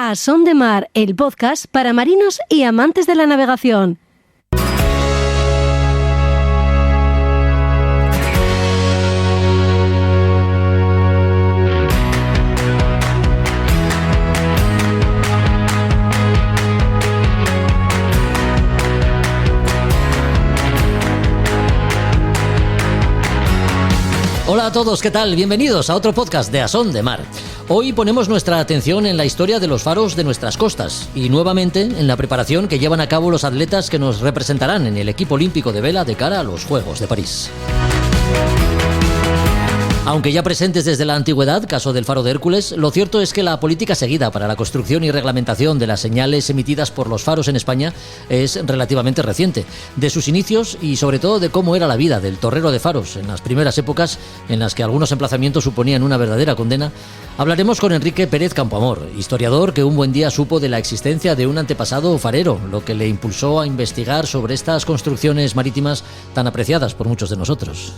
A Son de Mar, el podcast para marinos y amantes de la navegación. Hola a todos, ¿qué tal? Bienvenidos a otro podcast de A Son de Mar. Hoy ponemos nuestra atención en la historia de los faros de nuestras costas y nuevamente en la preparación que llevan a cabo los atletas que nos representarán en el equipo olímpico de vela de cara a los Juegos de París. Aunque ya presentes desde la antigüedad, caso del faro de Hércules, lo cierto es que la política seguida para la construcción y reglamentación de las señales emitidas por los faros en España es relativamente reciente. De sus inicios y sobre todo de cómo era la vida del torrero de faros en las primeras épocas en las que algunos emplazamientos suponían una verdadera condena, hablaremos con Enrique Pérez Campoamor, historiador que un buen día supo de la existencia de un antepasado farero, lo que le impulsó a investigar sobre estas construcciones marítimas tan apreciadas por muchos de nosotros.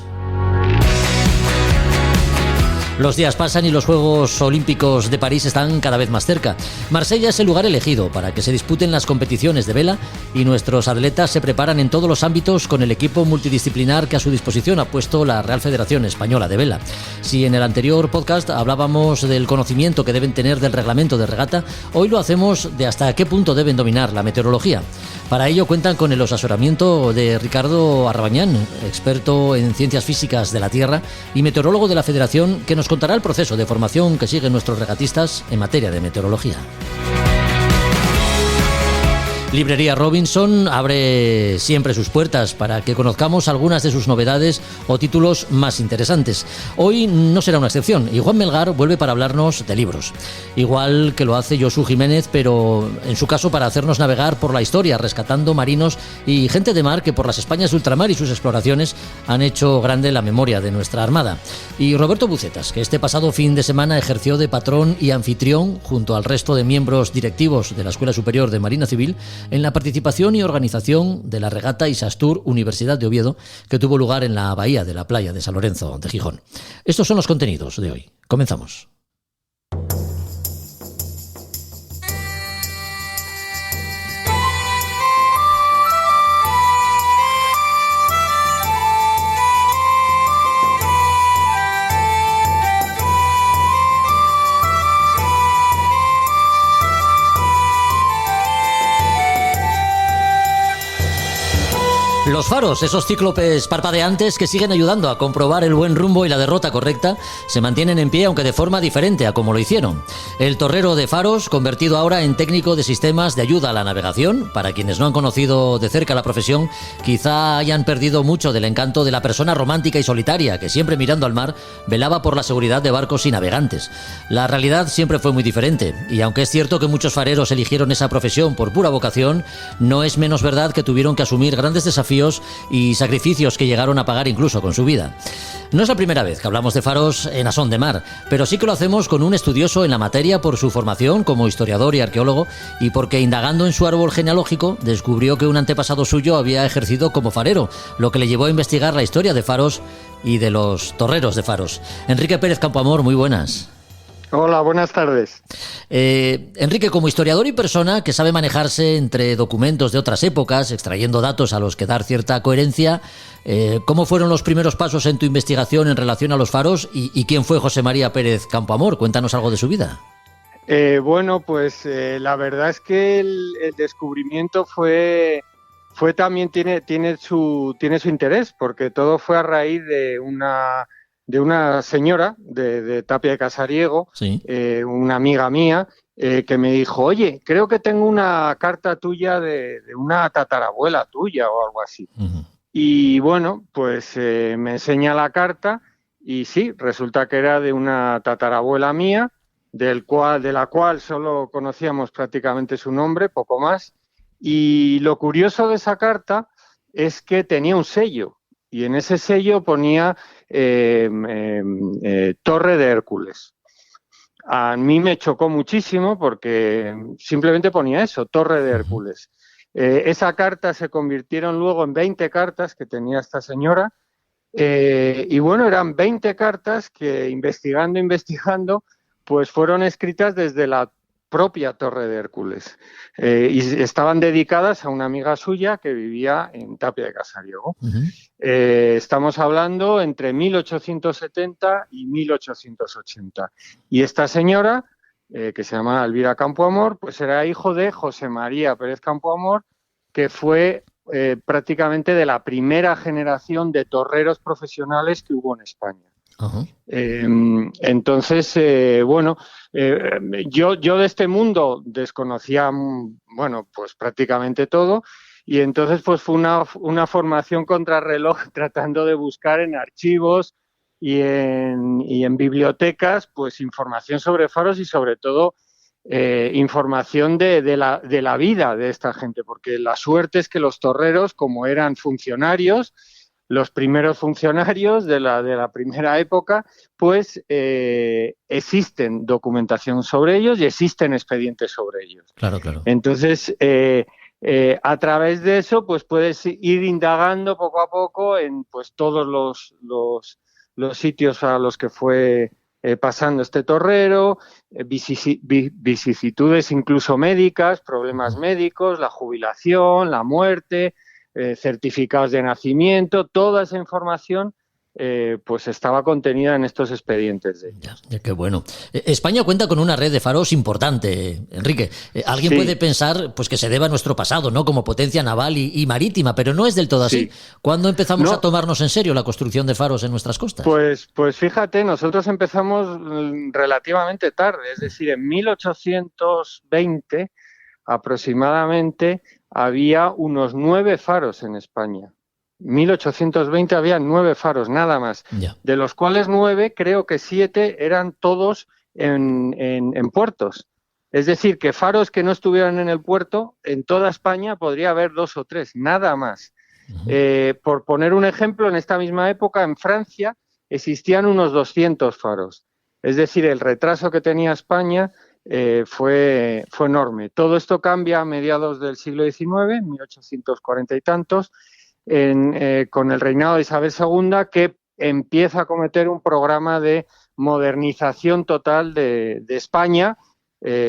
Los días pasan y los Juegos Olímpicos de París están cada vez más cerca. Marsella es el lugar elegido para que se disputen las competiciones de vela y nuestros atletas se preparan en todos los ámbitos con el equipo multidisciplinar que a su disposición ha puesto la Real Federación Española de Vela. Si en el anterior podcast hablábamos del conocimiento que deben tener del reglamento de regata, hoy lo hacemos de hasta qué punto deben dominar la meteorología. Para ello cuentan con el asesoramiento de Ricardo Arbañán, experto en ciencias físicas de la Tierra y meteorólogo de la Federación, que nos contará el proceso de formación que siguen nuestros regatistas en materia de meteorología. Librería Robinson abre siempre sus puertas para que conozcamos algunas de sus novedades o títulos más interesantes. Hoy no será una excepción y Juan Melgar vuelve para hablarnos de libros. Igual que lo hace Josu Jiménez, pero en su caso para hacernos navegar por la historia, rescatando marinos y gente de mar que por las Españas de ultramar y sus exploraciones han hecho grande la memoria de nuestra Armada. Y Roberto Bucetas, que este pasado fin de semana ejerció de patrón y anfitrión junto al resto de miembros directivos de la Escuela Superior de Marina Civil en la participación y organización de la regata Isastur Universidad de Oviedo, que tuvo lugar en la bahía de la playa de San Lorenzo de Gijón. Estos son los contenidos de hoy. Comenzamos. Los faros, esos cíclopes parpadeantes que siguen ayudando a comprobar el buen rumbo y la derrota correcta, se mantienen en pie aunque de forma diferente a como lo hicieron. El torrero de faros, convertido ahora en técnico de sistemas de ayuda a la navegación, para quienes no han conocido de cerca la profesión, quizá hayan perdido mucho del encanto de la persona romántica y solitaria que siempre mirando al mar velaba por la seguridad de barcos y navegantes. La realidad siempre fue muy diferente y aunque es cierto que muchos fareros eligieron esa profesión por pura vocación, no es menos verdad que tuvieron que asumir grandes desafíos y sacrificios que llegaron a pagar incluso con su vida. No es la primera vez que hablamos de faros en A Son de Mar, pero sí que lo hacemos con un estudioso en la materia por su formación como historiador y arqueólogo y porque indagando en su árbol genealógico descubrió que un antepasado suyo había ejercido como farero, lo que le llevó a investigar la historia de faros y de los torreros de faros. Enrique Pérez Campoamor, muy buenas. Hola, buenas tardes. Enrique, como historiador y persona que sabe manejarse entre documentos de otras épocas, extrayendo datos a los que dar cierta coherencia, ¿cómo fueron los primeros pasos en tu investigación en relación a los faros y quién fue José María Pérez Campoamor? Cuéntanos algo de su vida. La verdad es que el descubrimiento fue también tiene su interés, porque todo fue a raíz de una señora de Tapia de Casariego, sí. Una amiga mía, que me dijo, oye, creo que tengo una carta tuya de una tatarabuela tuya o algo así. Uh-huh. Y bueno, pues me enseña la carta y sí, resulta que era de una tatarabuela mía, de la cual solo conocíamos prácticamente su nombre, poco más. Y lo curioso de esa carta es que tenía un sello. Y en ese sello ponía Torre de Hércules. A mí me chocó muchísimo porque simplemente ponía eso, Torre de Hércules. Esa carta se convirtieron luego en 20 cartas que tenía esta señora. Y bueno, eran 20 cartas que investigando, pues fueron escritas desde la propia Torre de Hércules. Y estaban dedicadas a una amiga suya que vivía en Tapia de Casariego. Estamos hablando entre 1870 y 1880. Y esta señora, que se llama Elvira Campoamor, pues era hijo de José María Pérez Campoamor, que fue prácticamente de la primera generación de torreros profesionales que hubo en España. Entonces, yo de este mundo desconocía, pues prácticamente todo, y entonces pues fue una formación contrarreloj tratando de buscar en archivos y en bibliotecas pues información sobre faros y sobre todo información de la vida de esta gente, porque la suerte es que los torreros, como eran funcionarios, los primeros funcionarios de la primera época, pues existen documentación sobre ellos y existen expedientes sobre ellos. Claro, claro. Entonces, a través de eso, pues puedes ir indagando poco a poco en pues todos los sitios a los que fue pasando este torrero, vicisitudes incluso médicas, problemas médicos, la jubilación, la muerte, certificados de nacimiento, toda esa información pues estaba contenida en estos expedientes de ellos. Ya, qué bueno. España cuenta con una red de faros importante, Enrique. Alguien puede pensar pues que se deba a nuestro pasado, ¿no? Como potencia naval y marítima, pero no es del todo así. ¿Cuándo empezamos a tomarnos en serio la construcción de faros en nuestras costas? Pues fíjate, nosotros empezamos relativamente tarde, es decir, en 1820 aproximadamente había unos 9 faros en España. 1820 había 9 faros, nada más. De los cuales 9, creo que 7 eran todos en puertos. Es decir, que faros que no estuvieran en el puerto, en toda España podría haber 2 o 3, nada más. Por poner un ejemplo, en esta misma época, en Francia, existían unos 200 faros. Es decir, el retraso que tenía España fue enorme. Todo esto cambia a mediados del siglo XIX, 1840 y tantos, con el reinado de Isabel II, que empieza a cometer un programa de modernización total de España.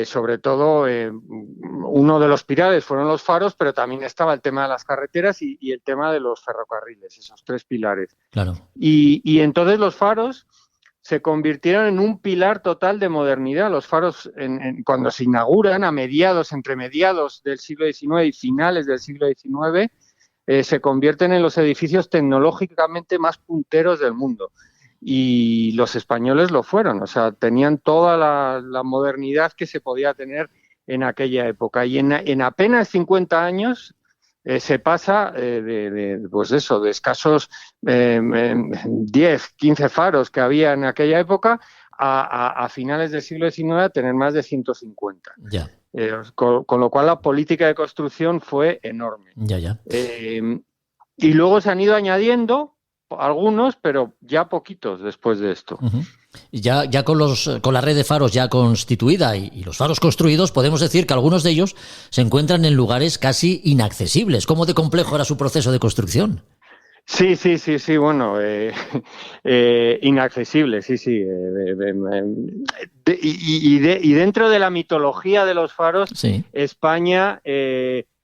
Sobre todo, uno de los pilares fueron los faros, pero también estaba el tema de las carreteras y el tema de los ferrocarriles, esos 3 pilares. Claro. Y entonces los faros se convirtieron en un pilar total de modernidad. Los faros, cuando se inauguran entre mediados del siglo XIX y finales del siglo XIX, se convierten en los edificios tecnológicamente más punteros del mundo. Y los españoles lo fueron, o sea, tenían toda la modernidad que se podía tener en aquella época. Y en apenas 50 años se pasa de escasos 10, 15 faros que había en aquella época a finales del siglo XIX a tener más de 150. Ya. Con lo cual la política de construcción fue enorme. Ya. Y luego se han ido añadiendo algunos, pero ya poquitos después de esto. Ya con la red de faros ya constituida y los faros construidos, podemos decir que algunos de ellos se encuentran en lugares casi inaccesibles. ¿Cómo de complejo era su proceso de construcción? Sí, bueno, inaccesible, sí. Y dentro de la mitología de los faros, España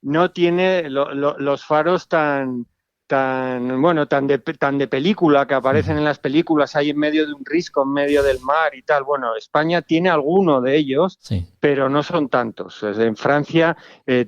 no tiene los faros tan de película que aparecen en las películas, ahí en medio de un risco, en medio del mar y tal. Bueno, España tiene alguno de ellos, pero no son tantos. En Francia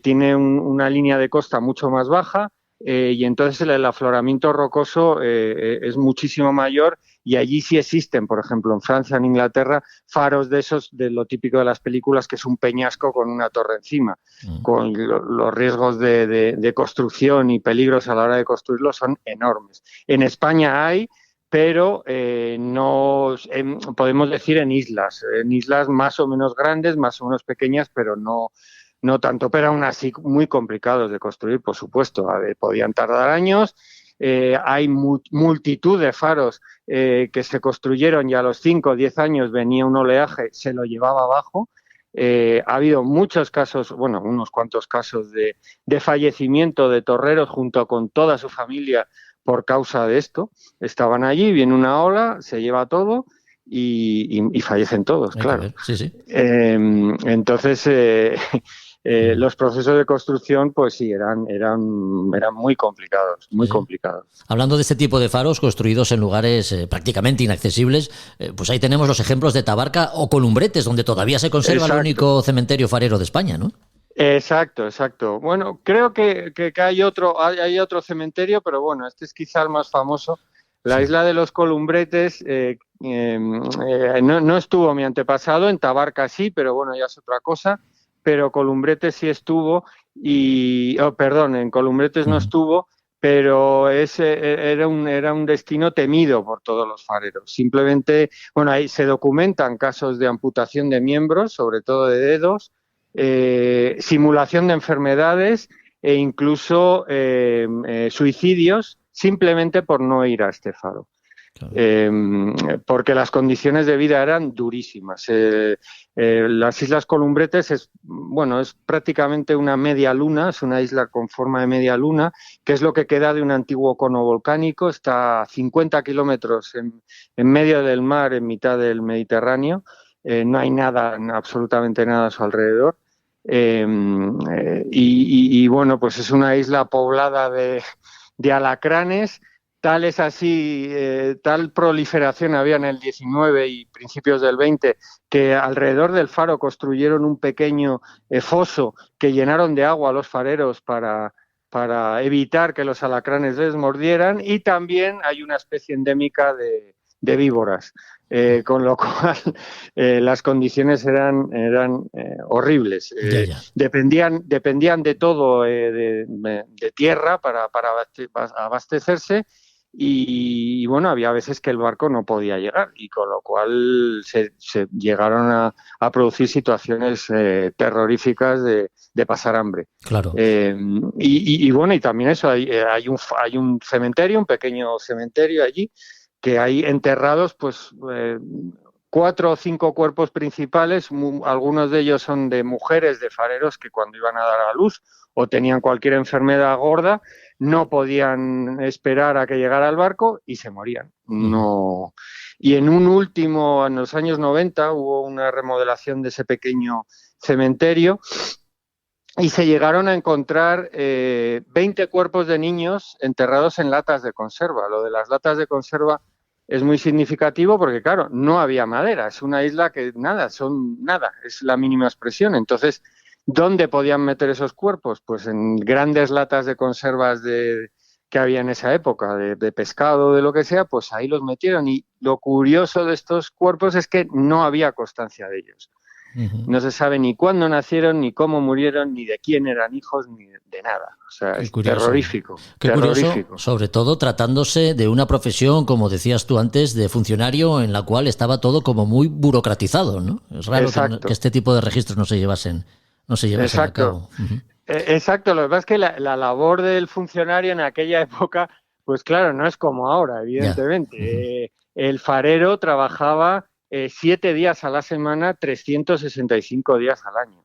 tiene una línea de costa mucho más baja, y entonces el afloramiento rocoso es muchísimo mayor, y allí sí existen, por ejemplo, en Francia, en Inglaterra, faros de esos, de lo típico de las películas, que es un peñasco con una torre encima. Con los riesgos de construcción y peligros a la hora de construirlo son enormes. En España hay, pero no podemos decir en islas más o menos grandes, más o menos pequeñas, pero no tanto, pero aún así muy complicados de construir, por supuesto. Podían tardar años. Hay multitud de faros que se construyeron y a los 5 o 10 años venía un oleaje, se lo llevaba abajo. Ha habido muchos casos, unos cuantos casos de fallecimiento de torreros junto con toda su familia por causa de esto. Estaban allí, viene una ola, se lleva todo. y fallecen todos, claro. Sí, sí. Entonces, los procesos de construcción, pues sí, eran muy complicados, muy complicados. Hablando de este tipo de faros construidos en lugares prácticamente inaccesibles, pues ahí tenemos los ejemplos de Tabarca o Columbretes, donde todavía se conserva el único cementerio farero de España, ¿no? Exacto. Bueno, creo que hay otro cementerio, pero bueno, este es quizá el más famoso. La isla de los Columbretes no estuvo mi antepasado, en Tabarca sí, pero bueno, ya es otra cosa. Pero Columbretes sí estuvo en Columbretes no estuvo, pero era un destino temido por todos los fareros. Simplemente, bueno, ahí se documentan casos de amputación de miembros, sobre todo de dedos, simulación de enfermedades e incluso suicidios simplemente por no ir a este faro. Claro. Porque las condiciones de vida eran durísimas. Las Islas Columbretes es prácticamente una media luna, es una isla con forma de media luna, que es lo que queda de un antiguo cono volcánico. Está a 50 kilómetros en medio del mar, en mitad del Mediterráneo. No hay nada, absolutamente nada a su alrededor. Y bueno, pues es una isla poblada de alacranes. Tal es así, tal proliferación había en el 19 y principios del 20, que alrededor del faro construyeron un pequeño foso que llenaron de agua a los fareros para evitar que los alacranes les mordieran, y también hay una especie endémica de víboras, con lo cual las condiciones eran horribles. Ya. Dependían de todo, de tierra para abastecerse. Y bueno, había veces que el barco no podía llegar, y con lo cual se llegaron a producir situaciones terroríficas de pasar hambre. Claro. Y bueno, y también eso, hay un cementerio, un pequeño cementerio allí, que hay enterrados 4 o 5 cuerpos principales. Algunos de ellos son de mujeres de fareros que cuando iban a dar a luz o tenían cualquier enfermedad gorda, no podían esperar a que llegara el barco y se morían. No. Y en los años 90, hubo una remodelación de ese pequeño cementerio y se llegaron a encontrar 20 cuerpos de niños enterrados en latas de conserva. Lo de las latas de conserva es muy significativo porque, claro, no había madera. Es una isla que nada, es la mínima expresión. Entonces, ¿dónde podían meter esos cuerpos? Pues en grandes latas de conservas que había en esa época, de pescado, de lo que sea, pues ahí los metieron. Y lo curioso de estos cuerpos es que no había constancia de ellos. Uh-huh. No se sabe ni cuándo nacieron, ni cómo murieron, ni de quién eran hijos, ni de nada. O sea, es terrorífico. Qué curioso, sobre todo tratándose de una profesión, como decías tú antes, de funcionario, en la cual estaba todo como muy burocratizado, ¿no? Es raro que este tipo de registros no se llevasen a cabo. Uh-huh. Exacto, lo que pasa es que la labor del funcionario en aquella época, pues claro, no es como ahora, evidentemente. Uh-huh. El farero trabajaba 7 días a la semana, 365 días al año.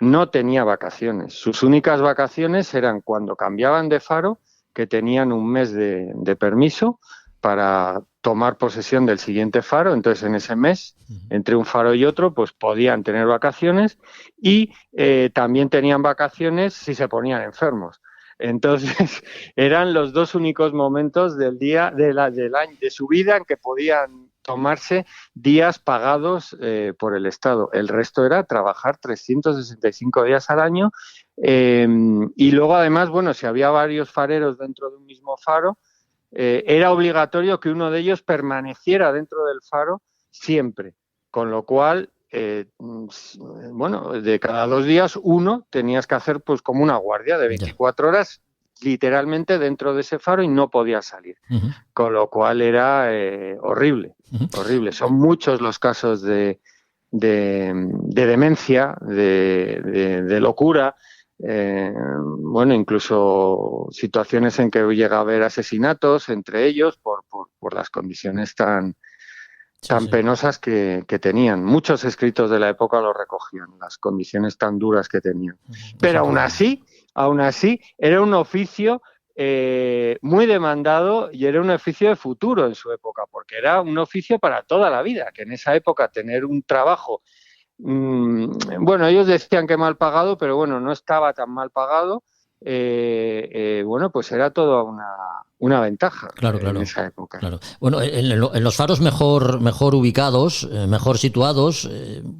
No tenía vacaciones. Sus únicas vacaciones eran cuando cambiaban de faro, que tenían un mes de permiso para tomar posesión del siguiente faro. Entonces, en ese mes, entre un faro y otro, pues podían tener vacaciones, y también tenían vacaciones si se ponían enfermos. Entonces, eran los 2 únicos momentos del día del año, de su vida, en que podían tomarse días pagados por el Estado. El resto era trabajar 365 días al año, y luego, además, bueno, si había varios fareros dentro de un mismo faro, era obligatorio que uno de ellos permaneciera dentro del faro siempre, con lo cual, de cada 2 días uno tenías que hacer pues como una guardia de 24 horas literalmente dentro de ese faro, y no podía salir. Uh-huh. Con lo cual era horrible, uh-huh. Horrible. Son muchos los casos de demencia, de locura, incluso situaciones en que llega a haber asesinatos entre ellos por las condiciones tan penosas que tenían. Muchos escritos de la época lo recogían, las condiciones tan duras que tenían. Pero aún así, era un oficio muy demandado y era un oficio de futuro en su época, porque era un oficio para toda la vida, que en esa época tener un trabajo, bueno, ellos decían que mal pagado, pero bueno, no estaba tan mal pagado, bueno, pues era toda una ventaja en esa época. Claro. Bueno, en los faros mejor ubicados, mejor situados,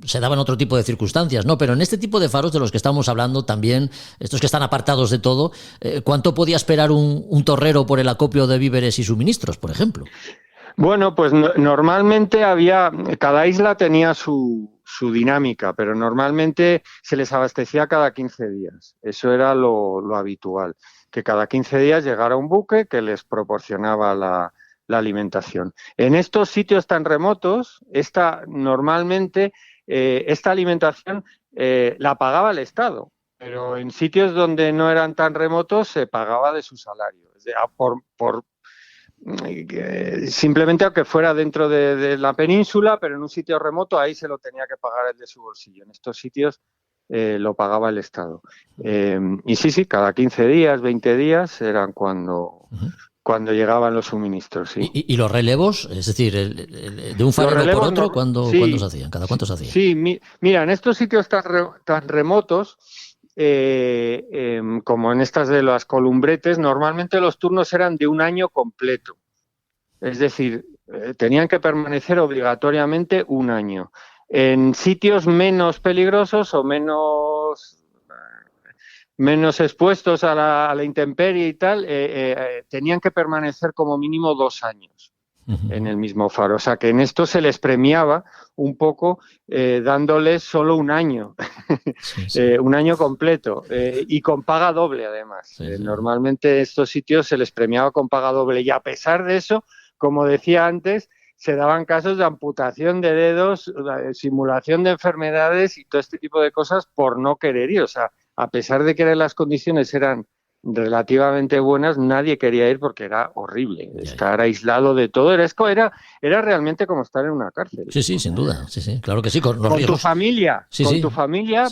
se daban otro tipo de circunstancias, ¿no? Pero en este tipo de faros de los que estamos hablando también, estos que están apartados de todo, ¿cuánto podía esperar un torrero por el acopio de víveres y suministros, por ejemplo? Bueno, pues normalmente cada isla tenía su dinámica, pero normalmente se les abastecía cada 15 días. Eso era lo habitual, que cada 15 días llegara un buque que les proporcionaba la alimentación. En estos sitios tan remotos, normalmente esta alimentación la pagaba el Estado, pero en sitios donde no eran tan remotos se pagaba de su salario, simplemente aunque fuera dentro de la península, pero en un sitio remoto ahí se lo tenía que pagar el de su bolsillo. En estos sitios lo pagaba el Estado. Y sí, cada 15 días, 20 días eran cuando llegaban los suministros. Sí. ¿Y los relevos? Es decir, de un farero por otro, ¿cuándo se hacían? ¿Cada cuánto se hacían? Sí, mira, en estos sitios tan remotos, como en estas de las Columbretes, normalmente los turnos eran de un año completo. Es decir, tenían que permanecer obligatoriamente un año. En sitios menos peligrosos o menos expuestos a la intemperie y tal, tenían que permanecer como mínimo 2 años en el mismo faro. O sea, que en esto se les premiaba un poco dándoles solo un año, un año completo y con paga doble además. Normalmente estos sitios se les premiaba con paga doble y a pesar de eso, como decía antes, se daban casos de amputación de dedos, simulación de enfermedades y todo este tipo de cosas por no querer ir. O sea, a pesar de que las condiciones eran relativamente buenas, nadie quería ir porque era horrible. Estar aislado de todo era realmente como estar en una cárcel. Sí, sin duda. Sí, claro que sí. Con tu familia,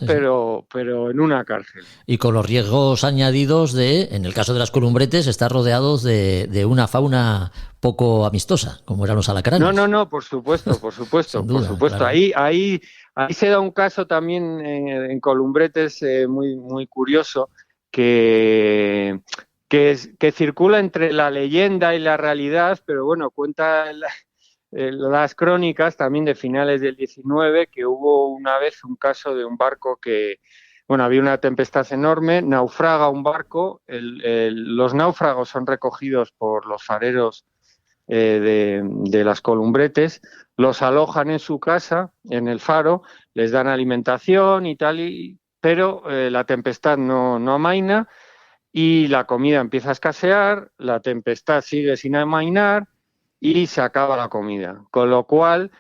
pero en una cárcel. Y con los riesgos añadidos en el caso de las Columbretes, estar rodeados de una fauna poco amistosa, como eran los alacranes. No, por supuesto. Duda, por supuesto. Claro. Ahí se da un caso también en Columbretes muy, muy curioso, que circula entre la leyenda y la realidad, pero bueno, cuenta las crónicas también de finales del 19 que hubo una vez un caso de un barco que, bueno, había una tempestad enorme, naufraga un barco, los náufragos son recogidos por los fareros de las Columbretes, los alojan en su casa, en el faro, les dan alimentación y tal, pero la tempestad no amaina y la comida empieza a escasear, la tempestad sigue sin amainar y se acaba la comida. Con lo cual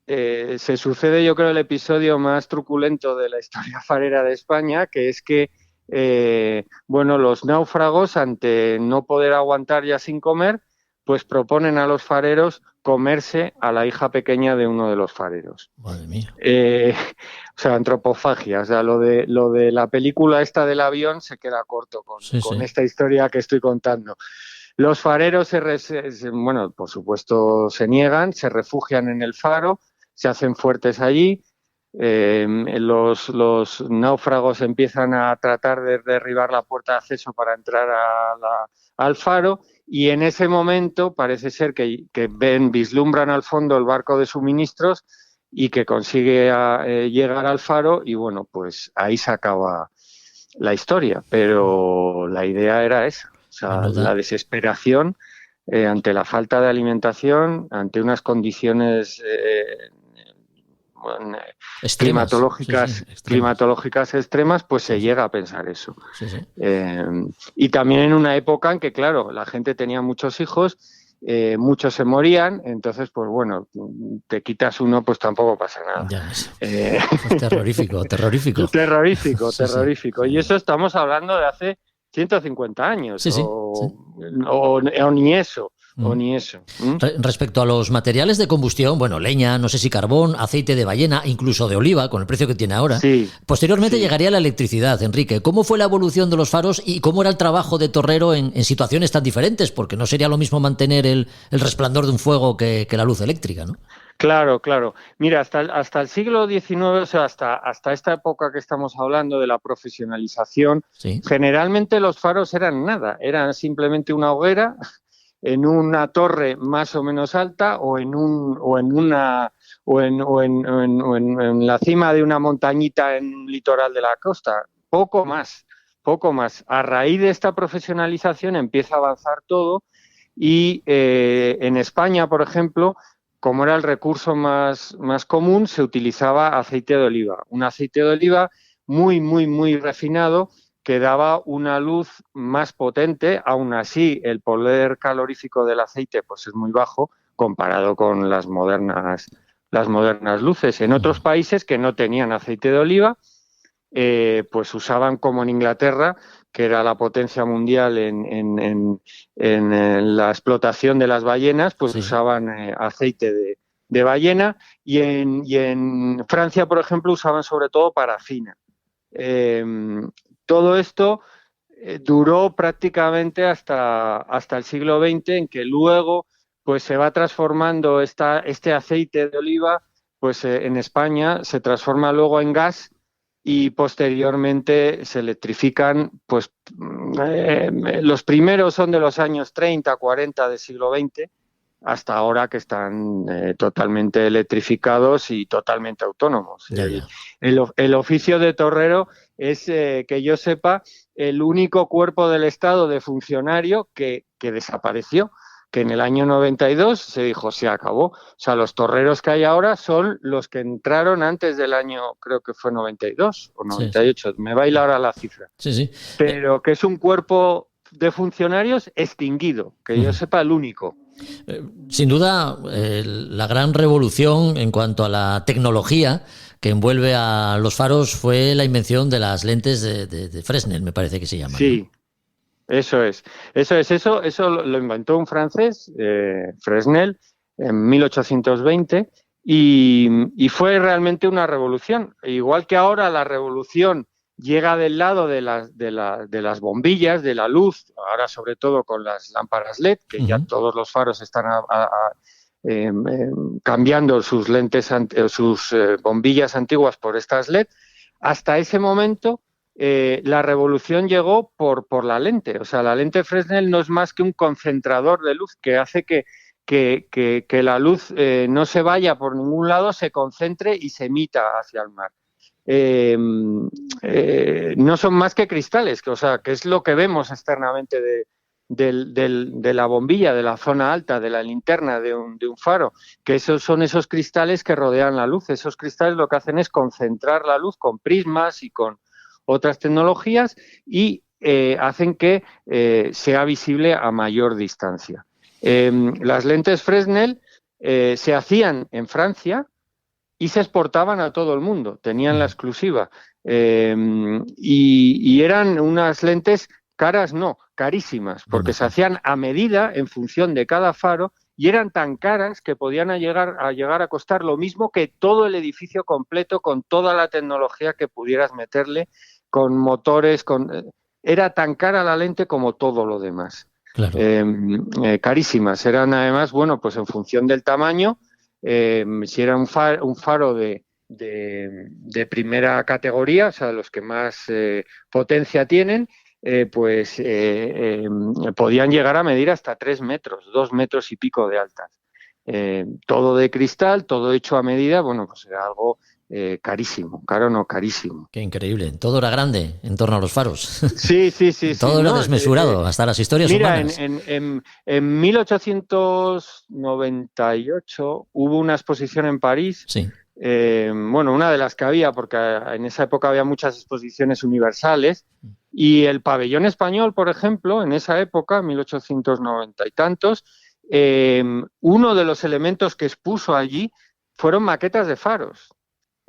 se sucede, yo creo, el episodio más truculento de la historia farera de España, que es que los náufragos, ante no poder aguantar ya sin comer, pues proponen a los fareros comerse a la hija pequeña de uno de los fareros. Madre mía. O sea, antropofagia. O sea, lo de la película esta del avión se queda corto con esta historia que estoy contando. Los fareros, por supuesto, se niegan, se refugian en el faro, se hacen fuertes allí. Los náufragos empiezan a tratar de derribar la puerta de acceso para entrar al faro. Y en ese momento parece ser que vislumbran al fondo el barco de suministros y que consigue llegar al faro y bueno, pues ahí se acaba la historia. Pero la idea era esa, o sea, la desesperación ante la falta de alimentación, ante unas condiciones climatológicas extremas, pues se llega a pensar eso. Y también en una época en que, claro, la gente tenía muchos hijos, muchos se morían, entonces, pues bueno, te quitas uno, pues tampoco pasa nada. Terrorífico. Terrorífico. Y eso estamos hablando de hace 150 años, o ni eso. o ni eso. Respecto a los materiales de combustión, bueno, leña, no sé si carbón, aceite de ballena, incluso de oliva, con el precio que tiene ahora. Sí, Posteriormente llegaría la electricidad, Enrique. ¿Cómo fue la evolución de los faros y cómo era el trabajo de torrero en situaciones tan diferentes? Porque no sería lo mismo mantener el resplandor de un fuego que la luz eléctrica, ¿no? claro, claro. Mira, hasta el siglo XIX, o sea, hasta esta época que estamos hablando de la profesionalización, Sí. generalmente los faros eran nada, eran simplemente una hoguera en una torre más o menos alta o en la cima de una montañita en un litoral de la costa. Poco más, poco más. A raíz de esta profesionalización empieza a avanzar todo y en España, por ejemplo, como era el recurso más común, se utilizaba aceite de oliva. Un aceite de oliva muy, muy, muy refinado que daba una luz más potente. Aún así, el poder calorífico del aceite pues es muy bajo comparado con las modernas luces. En otros países que no tenían aceite de oliva, pues usaban, como en Inglaterra, que era la potencia mundial en la explotación de las ballenas, pues usaban aceite de ballena y en Francia, por ejemplo, usaban sobre todo parafina. Todo esto duró prácticamente hasta el siglo XX, en que luego pues se va transformando este aceite de oliva, pues en España se transforma luego en gas y posteriormente se electrifican, pues los primeros son de los años 30, 40 del siglo XX, hasta ahora que están totalmente electrificados y totalmente autónomos. El oficio de torrero es, que yo sepa, el único cuerpo del Estado de funcionario que desapareció, que en el año 92 se dijo, se acabó. O sea, los torreros que hay ahora son los que entraron antes del año, creo que fue 92 o 98, sí. Me baila ahora la cifra. Sí, sí. Pero que es un cuerpo de funcionarios extinguido, que yo sepa, el único. Sin duda, la gran revolución en cuanto a la tecnología que envuelve a los faros fue la invención de las lentes de Fresnel, me parece que se llaman. Sí. ¿No? Eso lo inventó un francés, Fresnel, en 1820 y fue realmente una revolución. Igual que ahora la revolución llega del lado de las bombillas, de la luz, ahora sobre todo con las lámparas LED, que ya todos los faros están cambiando sus lentes, sus bombillas antiguas por estas LED. Hasta ese momento la revolución llegó por la lente. O sea, la lente Fresnel no es más que un concentrador de luz que hace que la luz no se vaya por ningún lado, se concentre y se emita hacia el mar. No son más que cristales, o sea, que es lo que vemos externamente de la bombilla, de la zona alta, de la linterna de un faro, que son esos cristales que rodean la luz. Esos cristales lo que hacen es concentrar la luz con prismas y con otras tecnologías y hacen que sea visible a mayor distancia. Las lentes Fresnel se hacían en Francia y se exportaban a todo el mundo, tenían la exclusiva. Y eran unas lentes caras, no, carísimas, porque se hacían a medida en función de cada faro y eran tan caras que podían llegar a costar lo mismo que todo el edificio completo con toda la tecnología que pudieras meterle, con motores, era tan cara la lente como todo lo demás. Claro. Carísimas. Eran además, bueno, pues en función del tamaño, si era un faro de primera categoría, o sea, los que más potencia tienen, podían llegar a medir hasta 3 metros, 2 metros y pico de altas. Todo de cristal, todo hecho a medida, bueno, pues era algo carísimo, caro no, carísimo. Qué increíble, todo era grande en torno a los faros. Sí. Todo era desmesurado, hasta las historias humanas. Mira, en 1898 hubo una exposición en París. Sí. Una de las que había, porque en esa época había muchas exposiciones universales, y el pabellón español, por ejemplo, en esa época, 1890 y tantos, uno de los elementos que expuso allí fueron maquetas de faros.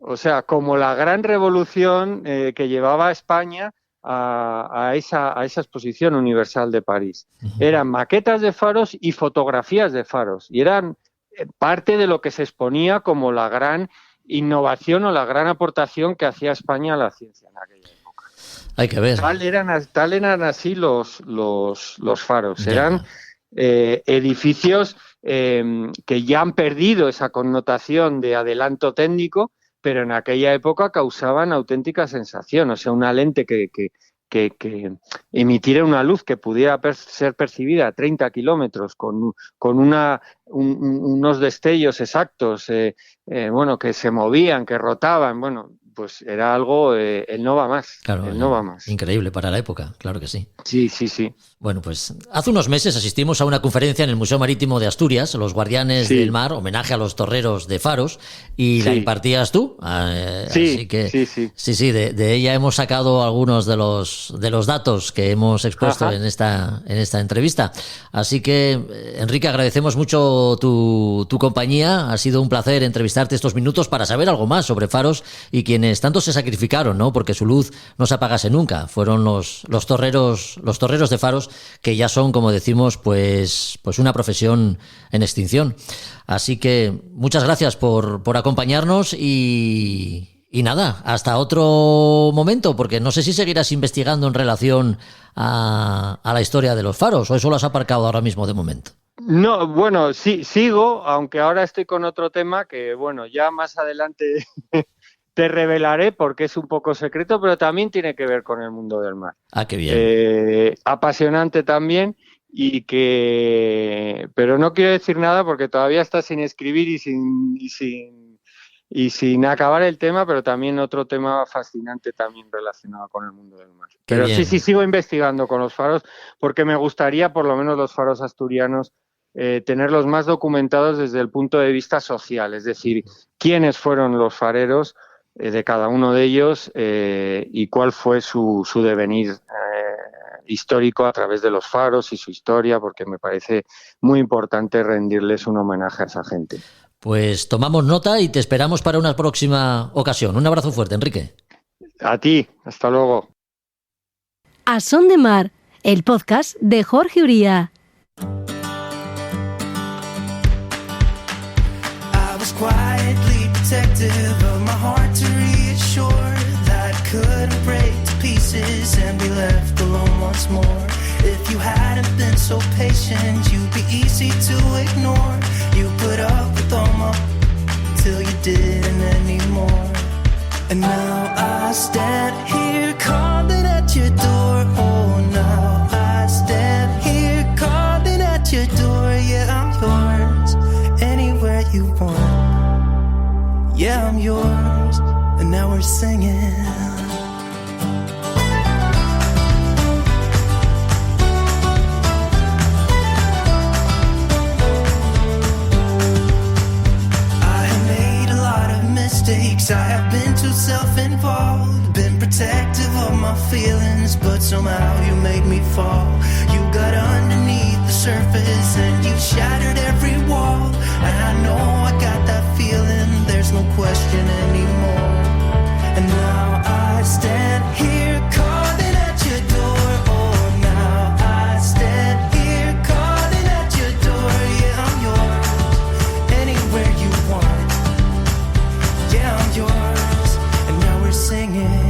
O sea, como la gran revolución que llevaba a España a esa exposición universal de París. Eran maquetas de faros y fotografías de faros, y eran parte de lo que se exponía como la gran innovación o la gran aportación que hacía España a la ciencia en aquella época. Hay que ver. Tal eran así los faros. Eran edificios que ya han perdido esa connotación de adelanto técnico, pero en aquella época causaban auténtica sensación. O sea, una lente que emitiera una luz que pudiera ser percibida a 30 kilómetros con unos destellos exactos, que se movían, que rotaban, pues era algo, el no va más. Claro, el no va más. Increíble para la época, claro que sí. Sí. Bueno, pues hace unos meses asistimos a una conferencia en el Museo Marítimo de Asturias, Los Guardianes del Mar, homenaje a los torreros de faros, y la impartías tú. Así que, sí, de ella hemos sacado algunos de los datos que hemos expuesto en esta entrevista. Así que, Enrique, agradecemos mucho tu compañía. Ha sido un placer entrevistarte estos minutos para saber algo más sobre faros y quienes tanto se sacrificaron, ¿no? Porque su luz no se apagase nunca. Fueron los torreros de faros, que ya son, como decimos, pues una profesión en extinción. Así que muchas gracias por acompañarnos y nada, hasta otro momento, porque no sé si seguirás investigando en relación a la historia de los faros, o eso lo has aparcado ahora mismo de momento. No, bueno, sí, sigo, aunque ahora estoy con otro tema que, ya más adelante te revelaré porque es un poco secreto, pero también tiene que ver con el mundo del mar. Ah, qué bien. Apasionante también, pero no quiero decir nada porque todavía está sin escribir y sin acabar el tema, pero también otro tema fascinante también relacionado con el mundo del mar. Pero sí, sigo investigando con los faros porque me gustaría, por lo menos los faros asturianos, tenerlos más documentados desde el punto de vista social, es decir, quiénes fueron los fareros de cada uno de ellos y cuál fue su devenir histórico a través de los faros y su historia, porque me parece muy importante rendirles un homenaje a esa gente. Pues tomamos nota y te esperamos para una próxima ocasión. Un abrazo fuerte, Enrique. A ti, hasta luego. A Son de Mar, el podcast de Jorge Uría. Quietly protective of my heart to reassure that I couldn't break to pieces and be left alone once more. If you hadn't been so patient, you'd be easy to ignore. You put up with all my till you didn't anymore. And now I stand here calling at your door. Oh, now I stand here calling at your door. Yeah, I'm yours anywhere you want. Yeah, I'm yours, and now we're singing. I have made a lot of mistakes, I have been too self-involved, been protective of my feelings, but somehow you made me fall. You got underneath the surface and you shattered every wall, and I know I got that feeling, there's no question anymore. And now I stand here calling at your door. Oh, now I stand here calling at your door. Yeah, I'm yours anywhere you want. Yeah, I'm yours, and now we're singing.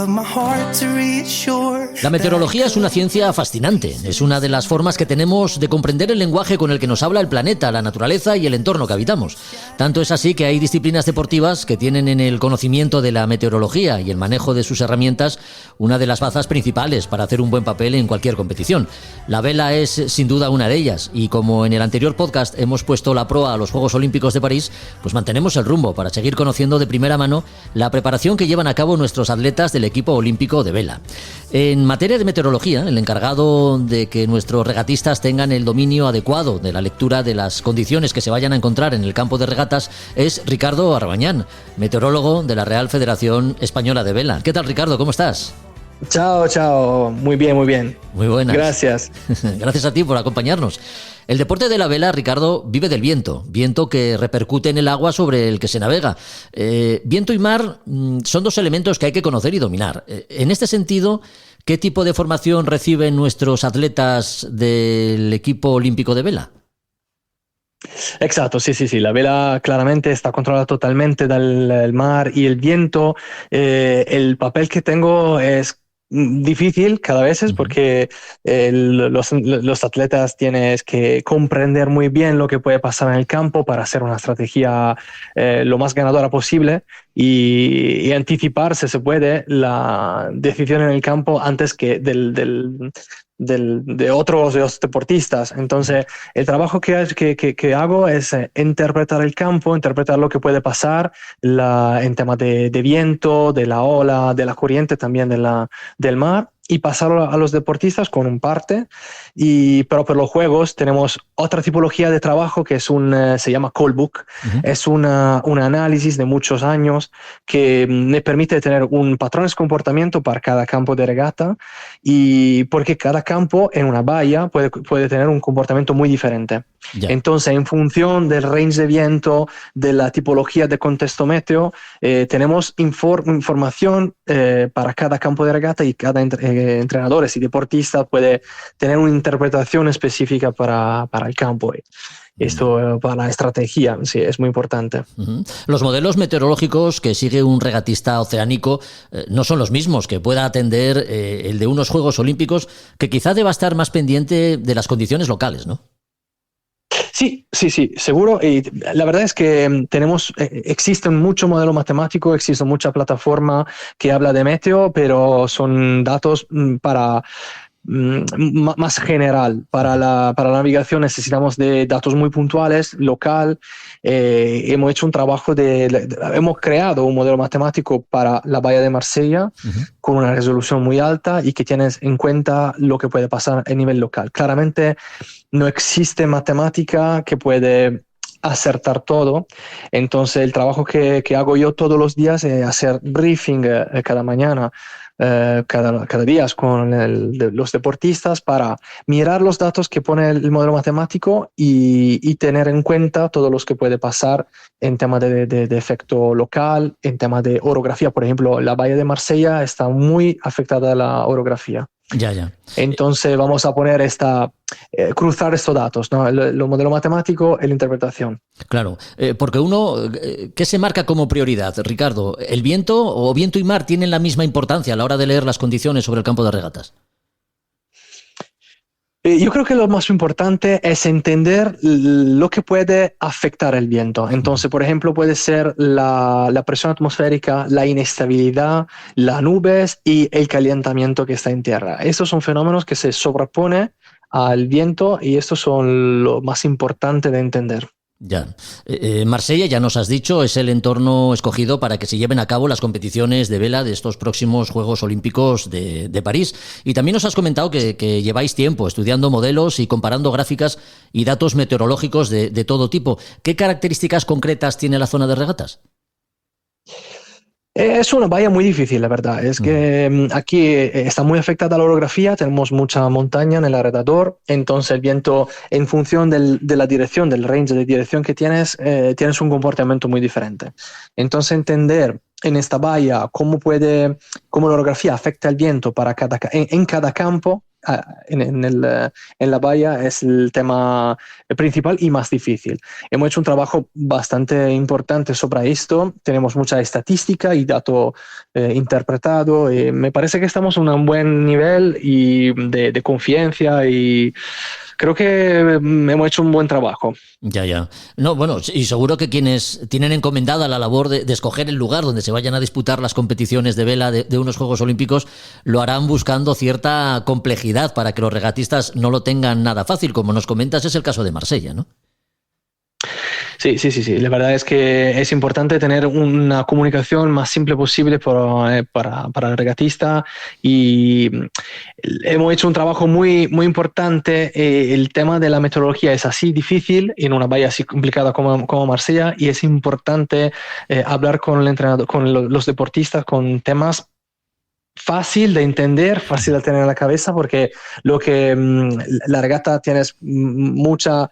of my heart to reassure. La meteorología es una ciencia fascinante. Es una de las formas que tenemos de comprender el lenguaje con el que nos habla el planeta, la naturaleza y el entorno que habitamos. Tanto es así que hay disciplinas deportivas que tienen en el conocimiento de la meteorología y el manejo de sus herramientas una de las bazas principales para hacer un buen papel en cualquier competición. La vela es sin duda una de ellas, y como en el anterior podcast hemos puesto la proa a los Juegos Olímpicos de París, pues mantenemos el rumbo para seguir conociendo de primera mano la preparación que llevan a cabo nuestros atletas del equipo olímpico de vela. En materia de meteorología, el encargado de que nuestros regatistas tengan el dominio adecuado de la lectura de las condiciones que se vayan a encontrar en el campo de regatas es Ricardo Arbañán, meteorólogo de la Real Federación Española de Vela. ¿Qué tal, Ricardo? ¿Cómo estás? Chao, muy bien. Muy buenas. Gracias. Gracias a ti por acompañarnos. El deporte de la vela, Ricardo, vive del viento que repercute en el agua sobre el que se navega. Viento y mar son dos elementos que hay que conocer y dominar. En este sentido, ¿qué tipo de formación reciben nuestros atletas del equipo olímpico de vela? Exacto, sí. La vela claramente está controlada totalmente del mar y el viento. El papel que tengo es difícil cada vez porque los atletas tienes que comprender muy bien lo que puede pasar en el campo para hacer una estrategia lo más ganadora posible y anticiparse, se puede, la decisión en el campo antes que de otros deportistas. Entonces, el trabajo que hago es interpretar el campo, interpretar lo que puede pasar en temas de viento, de la ola, de la corriente también del mar, y pasarlo a los deportistas con un parte. Pero por los juegos tenemos otra tipología de trabajo que se llama call book. Es un análisis de muchos años que me permite tener un patrón de comportamiento para cada campo de regata, y porque cada campo en una bahía puede tener un comportamiento muy diferente. Ya. Entonces, en función del range de viento, de la tipología de contexto meteo, tenemos información para cada campo de regata, y cada entrenadores y deportista puede tener una interpretación específica para el campo. Esto para la estrategia, sí, es muy importante. Los modelos meteorológicos que sigue un regatista oceánico no son los mismos que pueda atender el de unos Juegos Olímpicos, que quizá deba estar más pendiente de las condiciones locales, ¿no? Sí, seguro. Y la verdad es que existe mucho modelo matemático, existe mucha plataforma que habla de meteo, pero son datos para más general. Para la navegación necesitamos de datos muy puntuales, local. Hemos hecho un trabajo hemos creado un modelo matemático para la bahía de Marsella con una resolución muy alta y que tienes en cuenta lo que puede pasar a nivel local. Claramente no existe matemática que puede acertar todo. Entonces el trabajo que hago yo todos los días es hacer briefing cada mañana, cada día con los deportistas, para mirar los datos que pone el modelo matemático y tener en cuenta todos los que puede pasar en tema de efecto local, en tema de orografía. Por ejemplo, la bahía de Marsella está muy afectada a la orografía. Ya. Entonces vamos a poner cruzar estos datos, ¿no? El modelo matemático y la interpretación. Claro, porque ¿qué se marca como prioridad, Ricardo? ¿El viento o viento y mar tienen la misma importancia a la hora de leer las condiciones sobre el campo de regatas? Yo creo que lo más importante es entender lo que puede afectar el viento. Entonces, por ejemplo, puede ser la presión atmosférica, la inestabilidad, las nubes y el calentamiento que está en tierra. Estos son fenómenos que se sobreponen al viento, y estos son lo más importante de entender. Ya. Marsella, ya nos has dicho, es el entorno escogido para que se lleven a cabo las competiciones de vela de estos próximos Juegos Olímpicos de París. Y también nos has comentado que lleváis tiempo estudiando modelos y comparando gráficas y datos meteorológicos de todo tipo. ¿Qué características concretas tiene la zona de regatas? Es una bahía muy difícil, la verdad. Es que aquí está muy afectada la orografía, tenemos mucha montaña en el alrededor, entonces el viento, en función de la dirección, del range de dirección que tienes un comportamiento muy diferente. Entonces, entender en esta bahía cómo la orografía afecta el viento en cada campo en la valla es el tema principal y más difícil. Hemos hecho un trabajo bastante importante sobre esto, tenemos mucha estadística y dato interpretado, me parece que estamos en un buen nivel y de confianza y creo que hemos hecho un buen trabajo. Ya. No, bueno, y seguro que quienes tienen encomendada la labor de escoger el lugar donde se vayan a disputar las competiciones de vela de unos Juegos Olímpicos lo harán buscando cierta complejidad para que los regatistas no lo tengan nada fácil. Como nos comentas, es el caso de Marsella, ¿no? Sí. La verdad es que es importante tener una comunicación más simple posible para el regatista y hemos hecho un trabajo muy importante. El tema de la meteorología es así difícil en una valla así complicada como Marsella y es importante hablar con el entrenador, con los deportistas con temas fácil de entender, fácil de tener en la cabeza, porque lo que la regata tienes muchas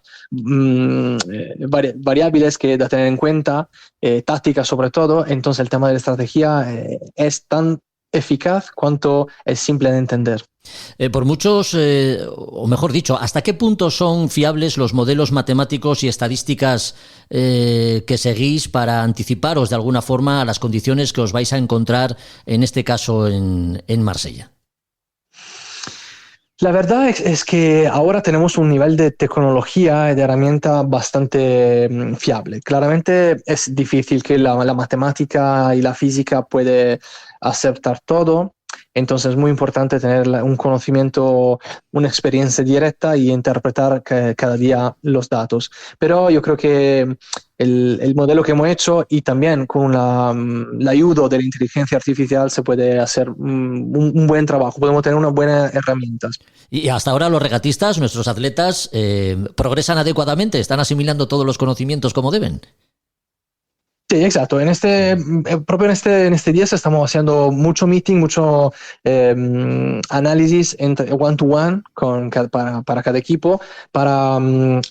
variables que de tener en cuenta, táctica sobre todo, entonces el tema de la estrategia es tan eficaz cuanto es simple de entender. Por muchos, o mejor dicho, ¿hasta qué punto son fiables los modelos matemáticos y estadísticas que seguís para anticiparos de alguna forma a las condiciones que os vais a encontrar, en este caso en Marsella? La verdad es que ahora tenemos un nivel de tecnología y de herramienta bastante fiable. Claramente es difícil que la matemática y la física puede aceptar todo. Entonces es muy importante tener un conocimiento, una experiencia directa y interpretar cada día los datos. Pero yo creo que el modelo que hemos hecho y también con la ayuda de la inteligencia artificial se puede hacer un buen trabajo, podemos tener unas buenas herramientas. Y hasta ahora los regatistas, nuestros atletas, progresan adecuadamente, están asimilando todos los conocimientos como deben. Sí, exacto. Propio en este día estamos haciendo mucho meeting, mucho análisis entre one-to-one para cada equipo, para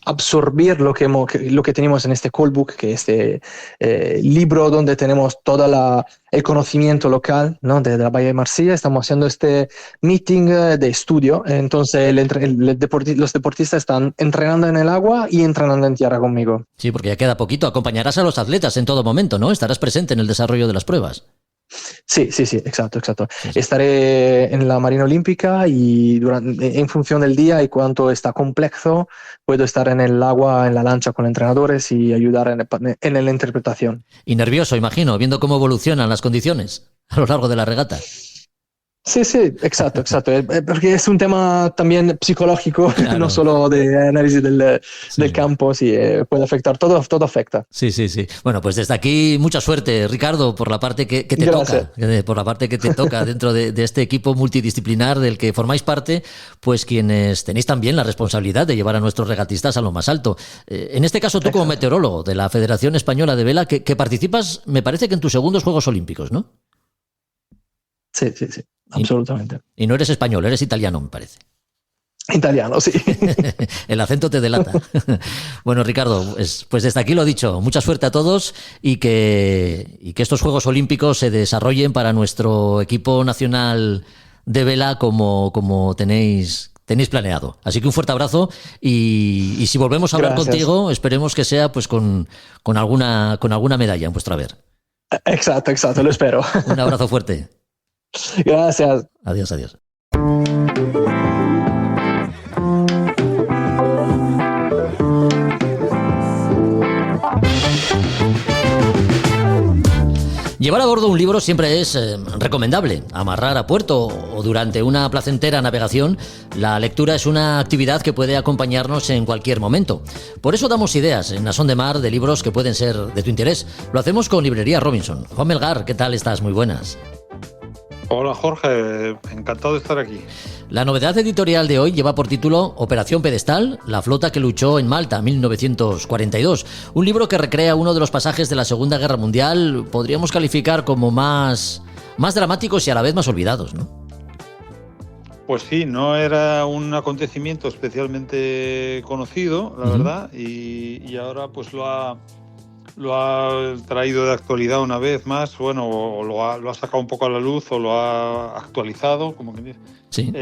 absorber lo que tenemos en este callbook, que es este libro donde tenemos todo el conocimiento local, ¿no? de la Bahía de Marsella. Estamos haciendo este meeting de estudio. Entonces los deportistas están entrenando en el agua y entrenando en tierra conmigo. Sí, porque ya queda poquito. Acompañarás a los atletas en todo momento, ¿no? Estarás presente en el desarrollo de las pruebas. Sí, exacto. Sí. Estaré en la Marina Olímpica y en función del día y cuánto está complejo, puedo estar en el agua, en la lancha con entrenadores y ayudar en la interpretación. Y nervioso, imagino, viendo cómo evolucionan las condiciones a lo largo de la regata. Sí, exacto. Porque es un tema también psicológico, claro. No solo de análisis del campo, sí, puede afectar, todo afecta. Sí. Bueno, pues desde aquí mucha suerte, Ricardo, por la parte que te toca, por la parte que te toca dentro de este equipo multidisciplinar del que formáis parte, pues quienes tenéis también la responsabilidad de llevar a nuestros regatistas a lo más alto. En este caso, tú como meteorólogo de la Federación Española de Vela, que participas, me parece que en tus segundos Juegos Olímpicos, ¿no? Sí. Absolutamente. Y no eres español, eres italiano, me parece. Italiano, sí. El acento te delata. Bueno, Ricardo, pues desde aquí lo dicho, mucha suerte a todos y que estos Juegos Olímpicos se desarrollen para nuestro equipo nacional de vela como tenéis planeado. Así que un fuerte abrazo y si volvemos a hablar contigo, esperemos que sea pues con alguna medalla en vuestro haber. Exacto, lo espero. Un abrazo fuerte. Gracias. Adiós. Llevar a bordo un libro siempre es recomendable. Amarrar a puerto o durante una placentera navegación, la lectura es una actividad que puede acompañarnos en cualquier momento. Por eso damos ideas en A Son de Mar de libros que pueden ser de tu interés. Lo hacemos con Librería Robinson. Juan Melgar, ¿qué tal estás? Muy buenas. Hola Jorge, encantado de estar aquí. La novedad editorial de hoy lleva por título Operación Pedestal, la flota que luchó en Malta, 1942. Un libro que recrea uno de los pasajes de la Segunda Guerra Mundial, podríamos calificar como más dramáticos y a la vez más olvidados, ¿no? Pues sí, no era un acontecimiento especialmente conocido, la verdad, y ahora pues lo ha traído de actualidad una vez más, bueno, o lo ha sacado un poco a la luz o lo ha actualizado, como que dice. Sí.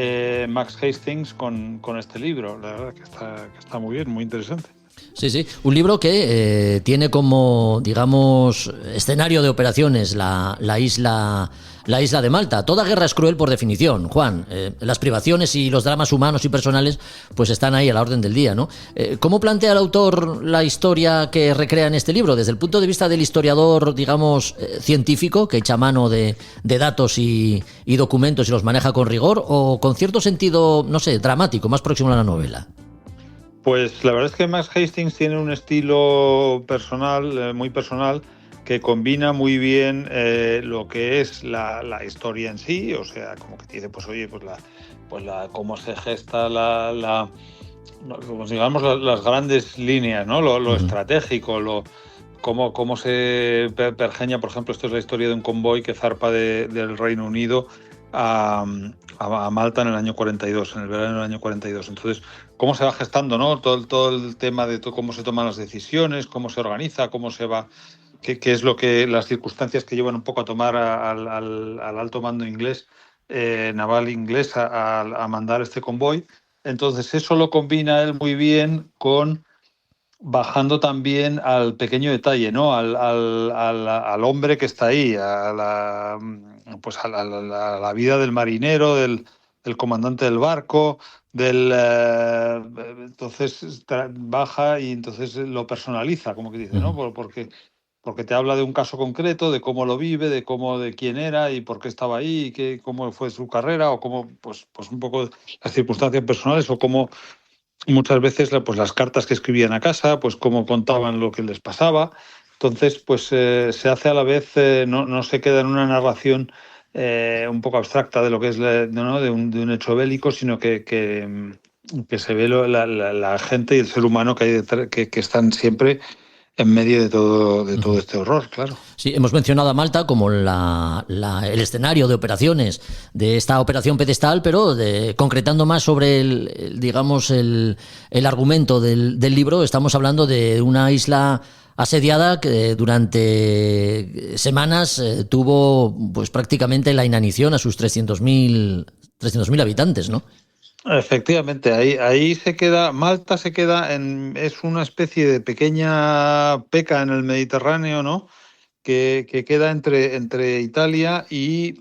Max Hastings con este libro. La verdad que está muy bien, muy interesante. Sí, sí. Un libro que tiene como, digamos, escenario de operaciones la isla de Malta. Toda guerra es cruel por definición, Juan. Las privaciones y los dramas humanos y personales pues están ahí a la orden del día, ¿no? ¿Cómo plantea el autor la historia que recrea en este libro? ¿Desde el punto de vista del historiador, digamos, científico, que echa mano de datos y documentos y los maneja con rigor, o con cierto sentido, no sé, dramático, más próximo a la novela? Pues la verdad es que Max Hastings tiene un estilo personal, muy personal, que combina muy bien lo que es la historia en sí, o sea, como que dice, pues oye, cómo se gesta pues digamos las grandes líneas, ¿no? Lo estratégico, cómo se pergeña, por ejemplo, esto es la historia de un convoy que zarpa del Reino Unido a Malta en el año 42, en el verano del año 42. Entonces, cómo se va gestando, ¿no? Todo el tema de cómo se toman las decisiones, cómo se organiza, cómo se va, qué es lo que las circunstancias que llevan un poco a tomar al alto mando inglés, naval inglés, a mandar este convoy. Entonces, eso lo combina él muy bien con bajando también al pequeño detalle, ¿no? Al hombre que está ahí, a la vida del marinero, del comandante del barco, entonces baja y entonces lo personaliza, como que dice, ¿no? Porque te habla de un caso concreto, de cómo lo vive, de quién era y por qué estaba ahí, y cómo fue su carrera, o cómo, pues un poco las circunstancias personales, o cómo muchas veces las cartas que escribían a casa, pues cómo contaban lo que les pasaba. Entonces, pues se hace a la vez, no se queda en una narración un poco abstracta de lo que es ¿no? de un hecho bélico, sino que se ve la gente y el ser humano que hay detrás, que están siempre en medio de todo este horror, claro. Sí, hemos mencionado a Malta como el escenario de operaciones de esta operación Pedestal, pero concretando más sobre el argumento del libro, estamos hablando de una isla asediada que durante semanas tuvo pues prácticamente la inanición a sus 300.000 habitantes, ¿no? Efectivamente, ahí se queda, Malta es una especie de pequeña peca en el Mediterráneo, ¿no? Que queda entre Italia y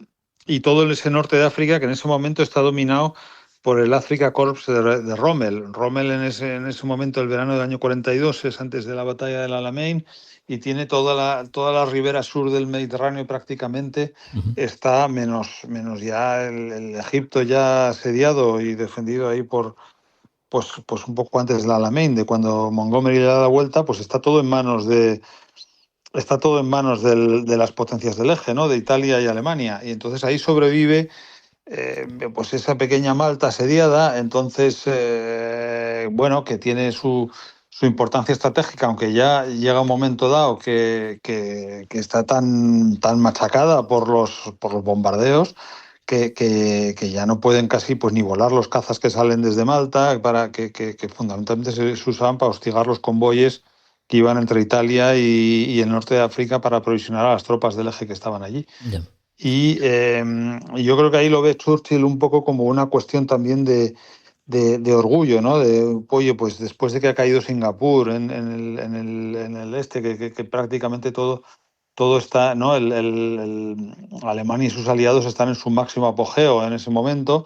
todo ese norte de África, que en ese momento está dominado por el Afrika Korps de Rommel. Rommel en ese momento, el verano del año 42, es antes de la batalla del Alamein, y tiene toda la ribera sur del Mediterráneo prácticamente, está menos ya el Egipto ya asediado y defendido ahí por pues un poco antes del Alamein, de cuando Montgomery le da la vuelta, pues está todo en manos de las potencias del eje, ¿no? De Italia y Alemania, y entonces ahí sobrevive pues esa pequeña Malta asediada. Entonces que tiene su importancia estratégica, aunque ya llega un momento dado que está tan machacada por los bombardeos que ya no pueden casi pues ni volar los cazas que salen desde Malta, para que fundamentalmente se usaban para hostigar los convoyes que iban entre Italia y el norte de África para aprovisionar a las tropas del eje que estaban allí. Yeah. Y yo creo que ahí lo ve Churchill un poco como una cuestión también de orgullo, ¿no? Oye, pues después de que ha caído Singapur en el este, que prácticamente todo está, ¿no? Alemania y sus aliados están en su máximo apogeo en ese momento.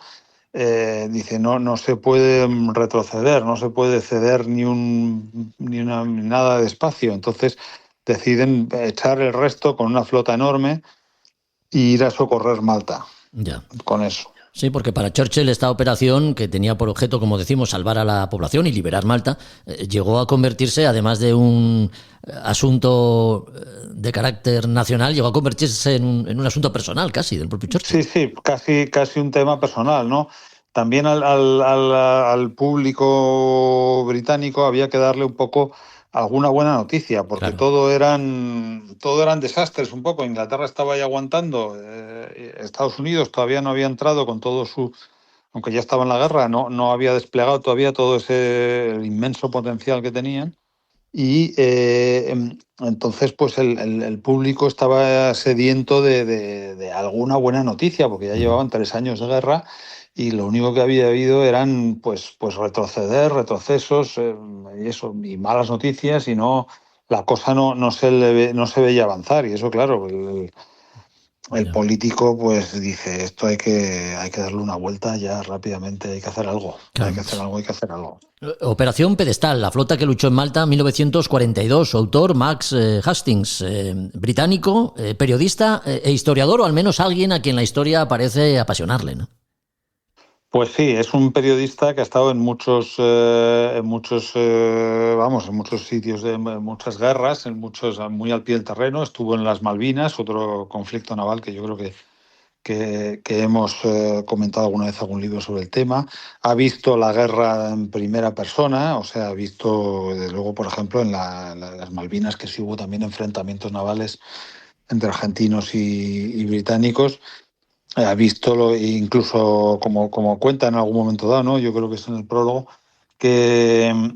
Dice, no se puede retroceder, no se puede ceder nada de espacio. Entonces deciden echar el resto con una flota enorme e ir a socorrer Malta. Ya. Con eso. Sí, porque para Churchill esta operación, que tenía por objeto, como decimos, salvar a la población y liberar Malta, llegó a convertirse, además de un asunto de carácter nacional, llegó a convertirse en un asunto personal casi del propio Churchill. Sí, casi un tema personal, ¿no? También al público británico había que darle un poco alguna buena noticia, porque claro, todo eran desastres un poco. Inglaterra estaba ahí aguantando, Estados Unidos todavía no había entrado con todo aunque ya estaba en la guerra, no había desplegado todavía todo el inmenso potencial que tenían, y entonces pues el público estaba sediento de alguna buena noticia, porque ya llevaban 3 años de guerra y lo único que había habido eran pues retrocesos y malas noticias, y no, la cosa no se veía avanzar. Y eso, claro, el político pues dice, esto hay que darle una vuelta ya rápidamente, hay que hacer algo, claro. hay que hacer algo. Operación Pedestal, la flota que luchó en Malta en 1942. Su autor, Max Hastings, británico, periodista e historiador, o al menos alguien a quien la historia parece apasionarle, ¿no? Pues sí, es un periodista que ha estado en muchos sitios de muchas guerras, muy al pie del terreno. Estuvo en las Malvinas, otro conflicto naval que yo creo que hemos comentado alguna vez algún libro sobre el tema. Ha visto la guerra en primera persona, o sea, ha visto, desde luego, por ejemplo, en las Malvinas, que sí hubo también enfrentamientos navales entre argentinos y británicos. Ha visto, incluso como cuenta en algún momento dado, ¿no? Yo creo que es en el prólogo, que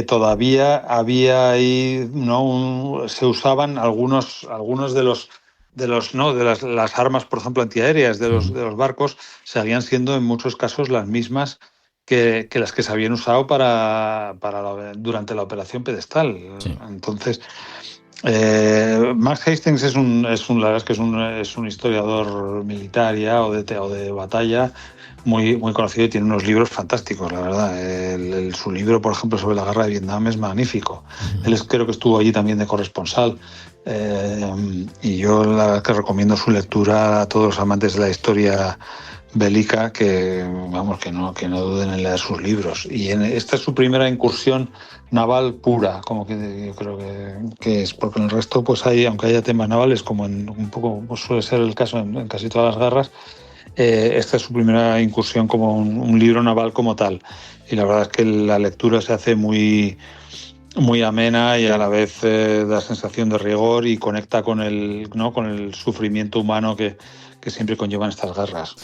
todavía había ahí, ¿no? Se usaban algunos de las armas, por ejemplo, antiaéreas de los barcos, seguían siendo en muchos casos las mismas que las que se habían usado durante la operación Pedestal. Sí. Entonces, Max Hastings la verdad es que es un historiador militar ya, o de batalla muy, muy conocido, y tiene unos libros fantásticos, la verdad. Su libro, por ejemplo, sobre la guerra de Vietnam es magnífico. Él creo que estuvo allí también de corresponsal, y yo la verdad que recomiendo su lectura a todos los amantes de la historia bélica, que no duden en leer sus libros. Y esta es su primera incursión naval pura, como que yo creo que es, porque en el resto pues aunque haya temas navales, como un poco pues suele ser el caso en casi todas las guerras, esta es su primera incursión como un libro naval como tal, y la verdad es que la lectura se hace muy, muy amena, y a la vez da sensación de rigor y conecta con el sufrimiento humano que siempre conllevan estas guerras.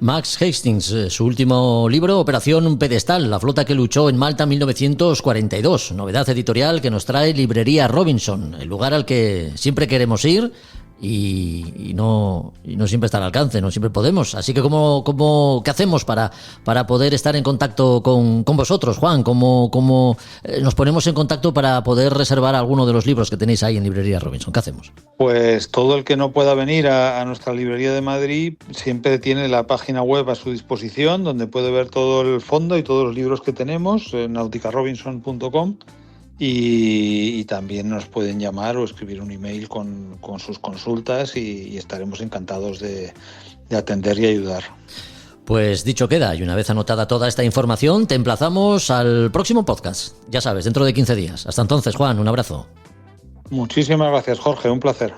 Max Hastings, su último libro, Operación Pedestal, la flota que luchó en Malta en 1942. Novedad editorial que nos trae Librería Robinson, el lugar al que siempre queremos ir y no siempre está al alcance, no siempre podemos. Así que ¿qué hacemos para poder estar en contacto con vosotros, Juan? ¿Cómo nos ponemos en contacto para poder reservar alguno de los libros que tenéis ahí en Librería Robinson? ¿Qué hacemos? Pues todo el que no pueda venir a nuestra librería de Madrid siempre tiene la página web a su disposición, donde puede ver todo el fondo y todos los libros que tenemos, nauticarobinson.com. Y también nos pueden llamar o escribir un email con sus consultas, y estaremos encantados de atender y ayudar. Pues dicho queda, y una vez anotada toda esta información, te emplazamos al próximo podcast. Ya sabes, dentro de 15 días. Hasta entonces, Juan, un abrazo. Muchísimas gracias, Jorge, un placer.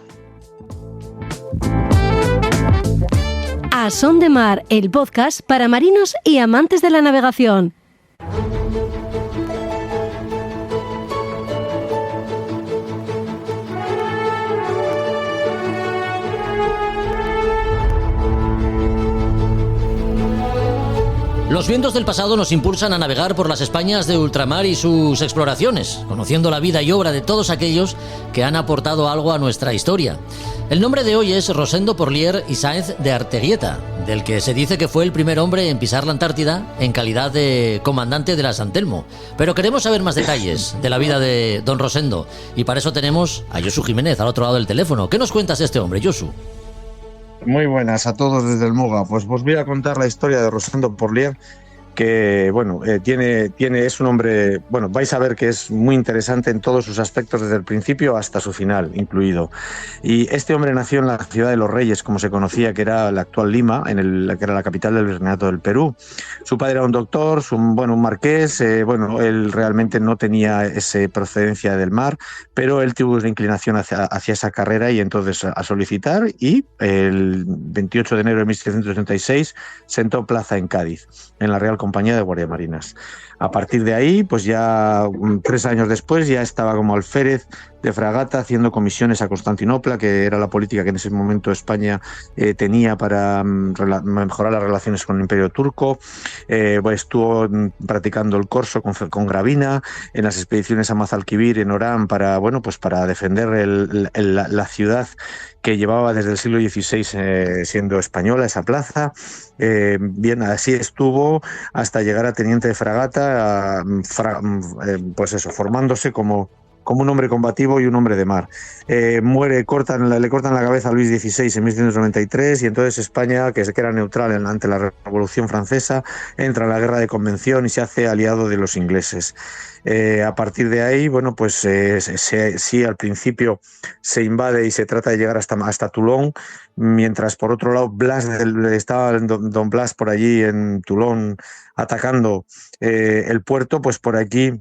A Son de Mar, el podcast para marinos y amantes de la navegación. Los vientos del pasado nos impulsan a navegar por las Españas de ultramar y sus exploraciones, conociendo la vida y obra de todos aquellos que han aportado algo a nuestra historia. El nombre de hoy es Rosendo Porlier y Sáenz de Arteguieta, del que se dice que fue el primer hombre en pisar la Antártida en calidad de comandante de la San Telmo. Pero queremos saber más detalles de la vida de don Rosendo, y para eso tenemos a Josu Jiménez al otro lado del teléfono. ¿Qué nos cuentas de este hombre, Josu? Muy buenas a todos desde el Muga. Pues os voy a contar la historia de Rosendo Porlier, que es un hombre, vais a ver que es muy interesante en todos sus aspectos, desde el principio hasta su final incluido. Y este hombre nació en la ciudad de Los Reyes, como se conocía, que era la actual Lima, que era la capital del Virreinato del Perú. Su padre era un doctor, un marqués. Él realmente no tenía esa procedencia del mar, pero él tuvo una inclinación hacia esa carrera, y entonces a solicitar, y el 28 de enero de 1736 sentó plaza en Cádiz, en la Real Compañía de Guardia Marinas. A partir de ahí, pues ya 3 años después, ya estaba como alférez fragata, haciendo comisiones a Constantinopla, que era la política que en ese momento España tenía para mejorar las relaciones con el Imperio Turco. Pues estuvo practicando el corso con Gravina en las expediciones a Mazalquivir, en Orán, para defender la ciudad que llevaba desde el siglo XVI siendo española, esa plaza. Bien, así estuvo hasta llegar a teniente de fragata, formándose como un hombre combativo y un hombre de mar. Muere, le cortan la cabeza a Luis XVI en 1693, y entonces España, que era neutral ante la Revolución Francesa, entra en la Guerra de Convención y se hace aliado de los ingleses. A partir de ahí, sí, al principio se invade y se trata de llegar hasta Toulon, mientras por otro lado estaba don Blas por allí en Toulon atacando el puerto. Pues por aquí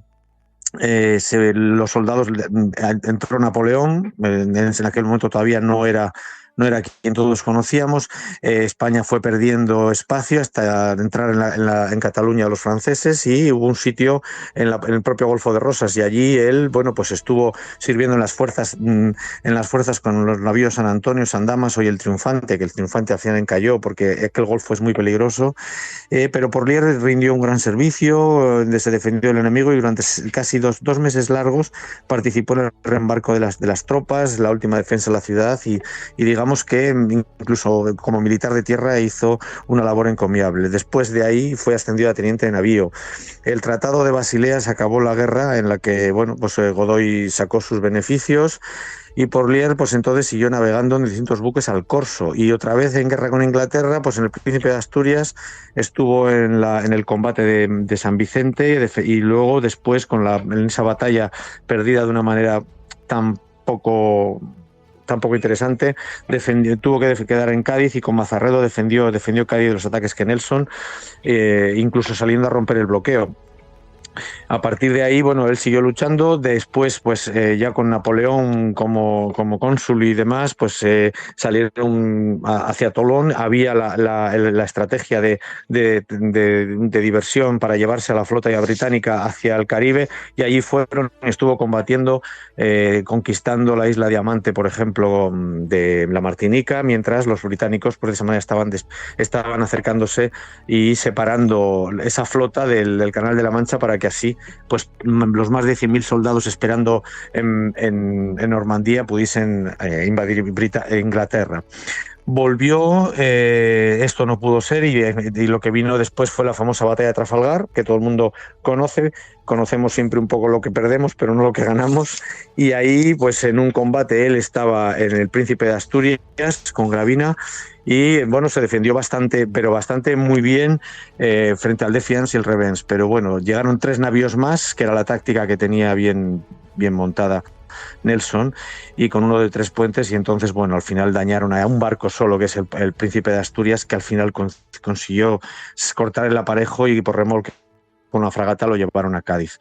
los soldados, entró Napoleón, en aquel momento todavía no era quien todos conocíamos. España fue perdiendo espacio hasta entrar en Cataluña a los franceses, y hubo un sitio en el propio Golfo de Rosas, y allí él estuvo sirviendo en las fuerzas con los navíos San Antonio, San Damaso y el Triunfante, que el Triunfante al final encalló porque aquel golfo es muy peligroso, pero Porlier rindió un gran servicio, donde se defendió del enemigo, y durante casi dos meses largos participó en el reembarco de las tropas, la última defensa de la ciudad, y digamos que incluso como militar de tierra hizo una labor encomiable. Después de ahí fue ascendido a teniente de navío. El Tratado de Basilea se acabó la guerra, en la que Godoy sacó sus beneficios, y Porlier entonces siguió navegando en distintos buques al corso, y otra vez en guerra con Inglaterra, en el Príncipe de Asturias estuvo en el combate de San Vicente, y luego después en esa batalla perdida de una manera tan poco interesante, tuvo que quedar en Cádiz, y con Mazarredo defendió Cádiz de los ataques que Nelson, incluso saliendo a romper el bloqueo. A partir de ahí, él siguió luchando. Después, ya con Napoleón como cónsul y demás, salieron hacia Tolón. Había la estrategia de diversión para llevarse a la flota británica hacia el Caribe, y allí estuvo combatiendo, conquistando la isla Diamante, por ejemplo, de la Martinica, mientras los británicos de esa manera estaban acercándose y separando esa flota del Canal de la Mancha, para que así los más de 100.000 soldados esperando en Normandía pudiesen invadir Inglaterra. Volvió, esto no pudo ser, y lo que vino después fue la famosa batalla de Trafalgar, que todo el mundo conoce. Conocemos siempre un poco lo que perdemos, pero no lo que ganamos. Y ahí, en un combate, él estaba en el Príncipe de Asturias con Gravina, y se defendió bastante muy bien frente al Defiance y el Revenge. Pero llegaron 3 navíos más, que era la táctica que tenía bien montada Nelson, y con uno de 3 puentes, y entonces al final dañaron a un barco solo, que es el Príncipe de Asturias, que al final consiguió cortar el aparejo, y por remolque con una fragata lo llevaron a Cádiz.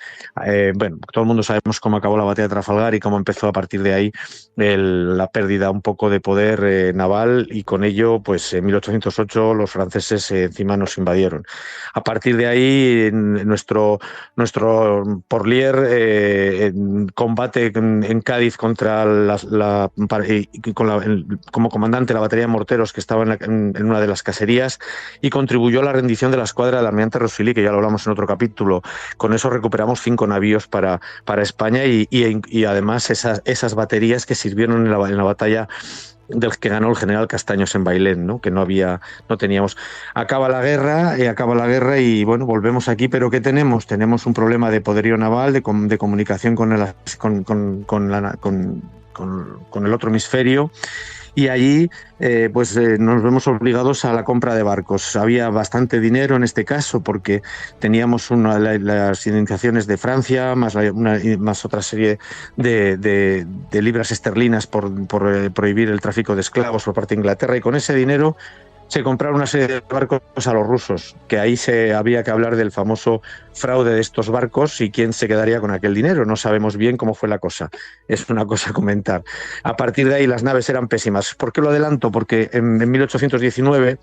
Todo el mundo sabemos cómo acabó la batalla de Trafalgar y cómo empezó a partir de ahí la pérdida un poco de poder naval, y con ello, en 1808 los franceses encima nos invadieron. A partir de ahí, nuestro Porlier combate en Cádiz contra como comandante la batería de morteros que estaba en una de las caserías, y contribuyó a la rendición de la escuadra del almirante Rosfili, que ya lo hablamos en otro capítulo. Con eso recuperamos 5 navíos para España, y además esas baterías que sirvieron en la batalla del que ganó el general Castaños en Bailén, ¿no? Que no teníamos. Acaba la guerra y volvemos aquí, pero ¿qué tenemos? Tenemos un problema de poderío naval, de comunicación con el otro hemisferio. Y allí nos vemos obligados a la compra de barcos. Había bastante dinero en este caso, porque teníamos las indemnizaciones de Francia, más otra serie de libras esterlinas por prohibir el tráfico de esclavos por parte de Inglaterra, y con ese dinero se compraron una serie de barcos a los rusos, que ahí había que hablar del famoso fraude de estos barcos y quién se quedaría con aquel dinero. No sabemos bien cómo fue la cosa, es una cosa a comentar. A partir de ahí las naves eran pésimas. ¿Por qué lo adelanto? Porque en 1819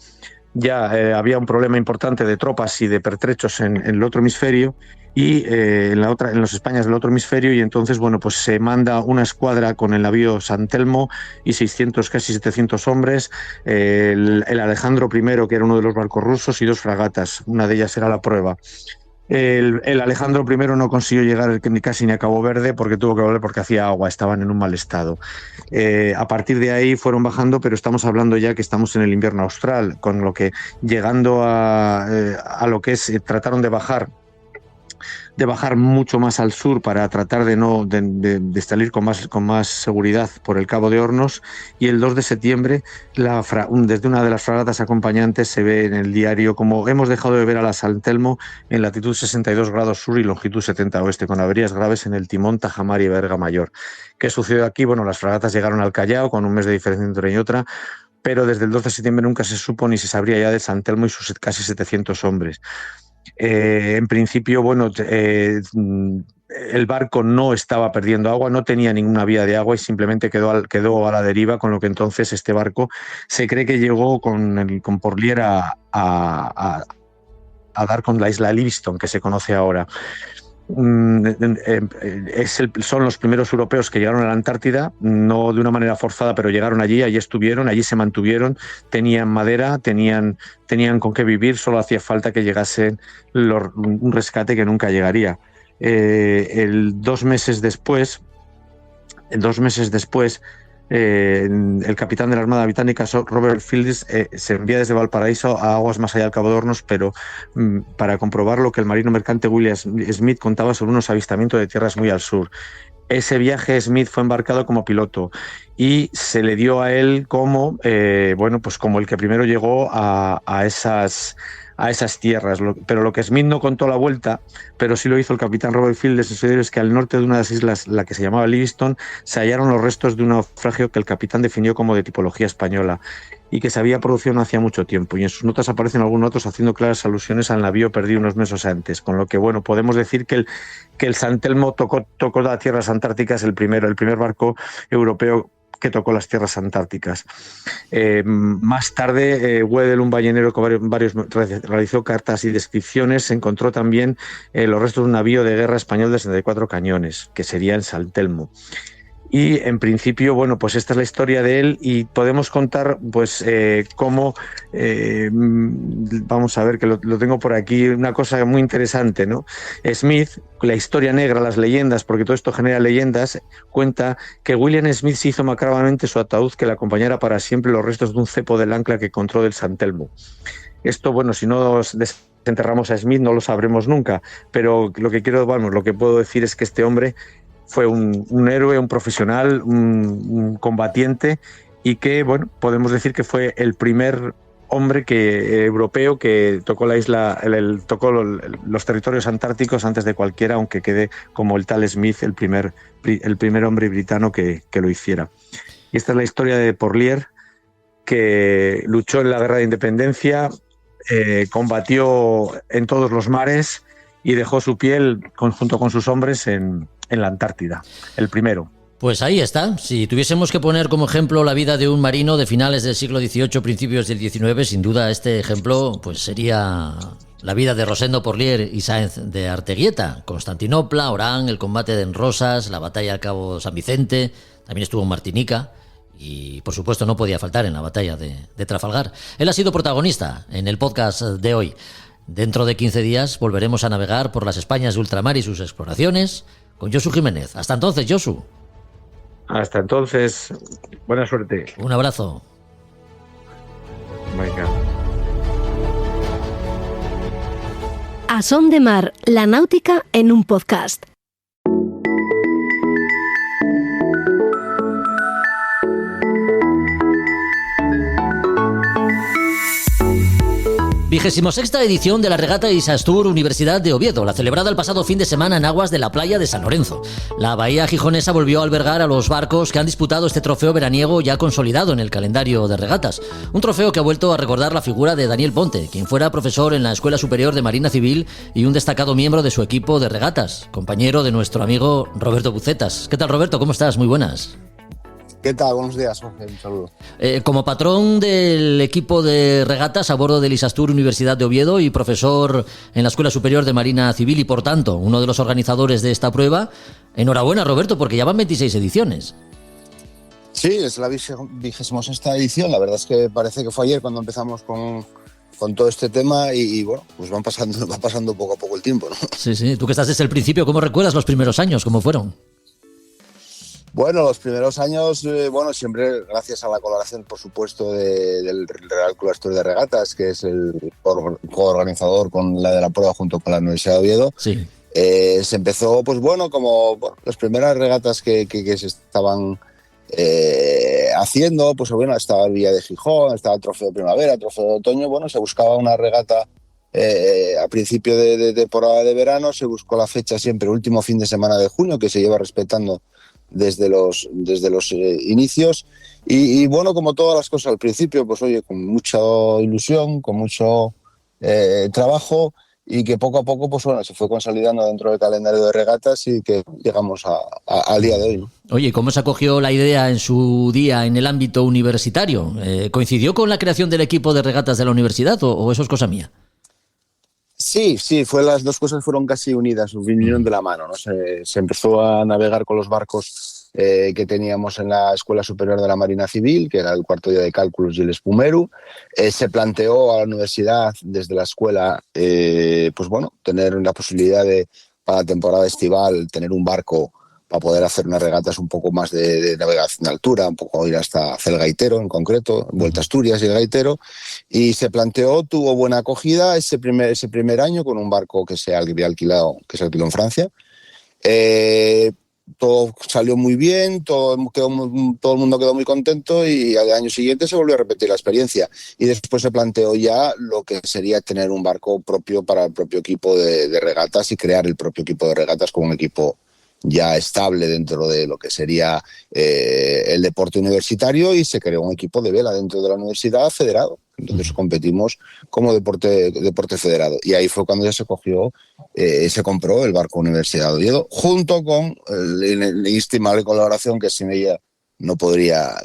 ya había un problema importante de tropas y de pertrechos en el otro hemisferio y en los Españas del otro hemisferio, y entonces bueno, pues se manda una escuadra con el navío San Telmo y 600, casi 700 hombres, el Alejandro I, que era uno de los barcos rusos, y 2 fragatas, una de ellas era la Prueba. El Alejandro I no consiguió llegar casi ni a Cabo Verde porque tuvo que volver porque hacía agua, estaban en un mal estado. A partir de ahí fueron bajando, pero estamos hablando ya que estamos en el invierno austral, con lo que llegando a lo que es, trataron de bajar mucho más al sur para tratar de salir con más seguridad por el Cabo de Hornos, y el 2 de septiembre desde una de las fragatas acompañantes se ve en el diario como hemos dejado de ver a la San Telmo en latitud 62 grados sur y longitud 70 oeste, con averías graves en el timón, tajamar y verga mayor. ¿Qué sucedió aquí? Bueno, las fragatas llegaron al Callao con un mes de diferencia entre una y otra, pero desde el 12 de septiembre nunca se supo ni se sabría ya de San Telmo y sus casi 700 hombres. En principio, bueno, el barco no estaba perdiendo agua, no tenía ninguna vía de agua y simplemente quedó a la deriva, con lo que entonces este barco se cree que llegó con Porlier a dar con la isla Livingston, que se conoce ahora. Son los primeros europeos que llegaron a la Antártida, no de una manera forzada, pero llegaron allí estuvieron, allí se mantuvieron, tenían madera, tenían con qué vivir, solo hacía falta que llegase un rescate que nunca llegaría. 2 meses después, el capitán de la Armada Británica, Robert Fields, se envía desde Valparaíso a aguas más allá del Cabo de Hornos, pero para comprobar lo que el marino mercante William Smith contaba sobre unos avistamientos de tierras muy al sur. Ese viaje Smith fue embarcado como piloto y se le dio a él como como el que primero llegó a esas tierras. Pero lo que Smith no contó la vuelta, pero sí lo hizo el capitán Robert Fields, es que al norte de una de las islas, la que se llamaba Livingston, se hallaron los restos de un naufragio que el capitán definió como de tipología española y que se había producido no hacía mucho tiempo, y en sus notas aparecen algunos otros haciendo claras alusiones al navío perdido unos meses antes, con lo que bueno, podemos decir que el San Telmo tocó las tierras antárticas, el primer barco europeo que tocó las tierras antárticas. Más tarde, Wedel, un ballenero que realizó cartas y descripciones, encontró también los restos de un navío de guerra español de 64 cañones, que sería el San Telmo. Y en principio, bueno, pues esta es la historia de él, y podemos contar pues cómo, vamos a ver que lo tengo por aquí, una cosa muy interesante, ¿no? Smith, la historia negra, las leyendas, porque todo esto genera leyendas, cuenta que William Smith se hizo macabradamente su ataúd que le acompañara para siempre los restos de un cepo del ancla que encontró del San Telmo. Esto, bueno, si no desenterramos a Smith no lo sabremos nunca, pero lo que puedo decir es que este hombre fue un héroe, un profesional, un combatiente, y que, bueno, podemos decir que fue el primer hombre europeo que tocó la isla, tocó los territorios antárticos antes de cualquiera, aunque quede como el tal Smith el primer hombre britano que lo hiciera. Y esta es la historia de Porlier, que luchó en la Guerra de Independencia, combatió en todos los mares y dejó su piel junto con sus hombres en la Antártida, el primero. Pues ahí está. Si tuviésemos que poner como ejemplo la vida de un marino de finales del siglo XVIII, principios del XIX, sin duda este ejemplo pues sería la vida de Rosendo Porlier y Sáenz de Arteguieta. Constantinopla, Orán, el combate de Rosas, la batalla al Cabo San Vicente, también estuvo en Martinica y por supuesto no podía faltar en la batalla de Trafalgar. Él ha sido protagonista en el podcast de hoy. Dentro de 15 días volveremos a navegar por las Españas de ultramar y sus exploraciones con Josu Jiménez. Hasta entonces, Josu. Hasta entonces, buena suerte. Un abrazo. Venga. A Son de Mar, la náutica en un podcast. Vigésima edición de la regata Isastur Universidad de Oviedo, la celebrada el pasado fin de semana en aguas de la playa de San Lorenzo. La bahía gijonesa volvió a albergar a los barcos que han disputado este trofeo veraniego ya consolidado en el calendario de regatas. Un trofeo que ha vuelto a recordar la figura de Daniel Ponte, quien fuera profesor en la Escuela Superior de Marina Civil y un destacado miembro de su equipo de regatas, compañero de nuestro amigo Roberto Bucetas. ¿Qué tal, Roberto? ¿Cómo estás? Muy buenas. ¿Qué tal? Buenos días, Jorge. Un saludo. Como patrón del equipo de regatas a bordo del Isastur Universidad de Oviedo y profesor en la Escuela Superior de Marina Civil y, por tanto, uno de los organizadores de esta prueba, enhorabuena, Roberto, porque ya van 26 ediciones. Sí, es la 26ª edición. La verdad es que parece que fue ayer cuando empezamos con todo este tema y bueno, pues va pasando poco a poco el tiempo, ¿no? Sí. Tú que estás desde el principio, ¿cómo recuerdas los primeros años? ¿Cómo fueron? Bueno, los primeros años, siempre gracias a la colaboración, por supuesto, del Real Club Asturias de Regatas, que es el coorganizador con la de la prueba junto con la Universidad de Oviedo. Sí. Se empezó, como las primeras regatas que se estaban haciendo, estaba el Villa de Gijón, estaba el Trofeo de Primavera, el Trofeo de Otoño. Se buscaba una regata a principio de temporada de verano, se buscó la fecha siempre, el último fin de semana de junio, que se lleva respetando desde los inicios y como todas las cosas al principio, con mucha ilusión, con mucho trabajo y que poco a poco se fue consolidando dentro del calendario de regatas y que llegamos al día de hoy, ¿no? Oye, ¿cómo se acogió la idea en su día en el ámbito universitario? ¿Coincidió con la creación del equipo de regatas de la universidad o eso es cosa mía? Sí, las dos cosas fueron casi unidas, vinieron de la mano, ¿no? Se empezó a navegar con los barcos que teníamos en la Escuela Superior de la Marina Civil, que era el cuarto día de cálculos y el Espumeru. Se planteó a la universidad desde la escuela, tener la posibilidad de, para la temporada estival, tener un barco para poder hacer unas regatas un poco más de navegación de altura, un poco ir hasta el Gaitero en concreto, Vuelta a Asturias y el Gaitero, y se planteó, tuvo buena acogida ese primer año con un barco que se había alquilado, que se alquiló en Francia. Todo salió muy bien, todo el mundo quedó muy contento y al año siguiente se volvió a repetir la experiencia y después se planteó ya lo que sería tener un barco propio para el propio equipo de regatas y crear el propio equipo de regatas con un equipo ya estable dentro de lo que sería el deporte universitario y se creó un equipo de vela dentro de la universidad federado. Entonces competimos como deporte federado y ahí fue cuando ya se cogió, se compró el barco Universidad de Oviedo junto con la inestimable colaboración que sin ella no podría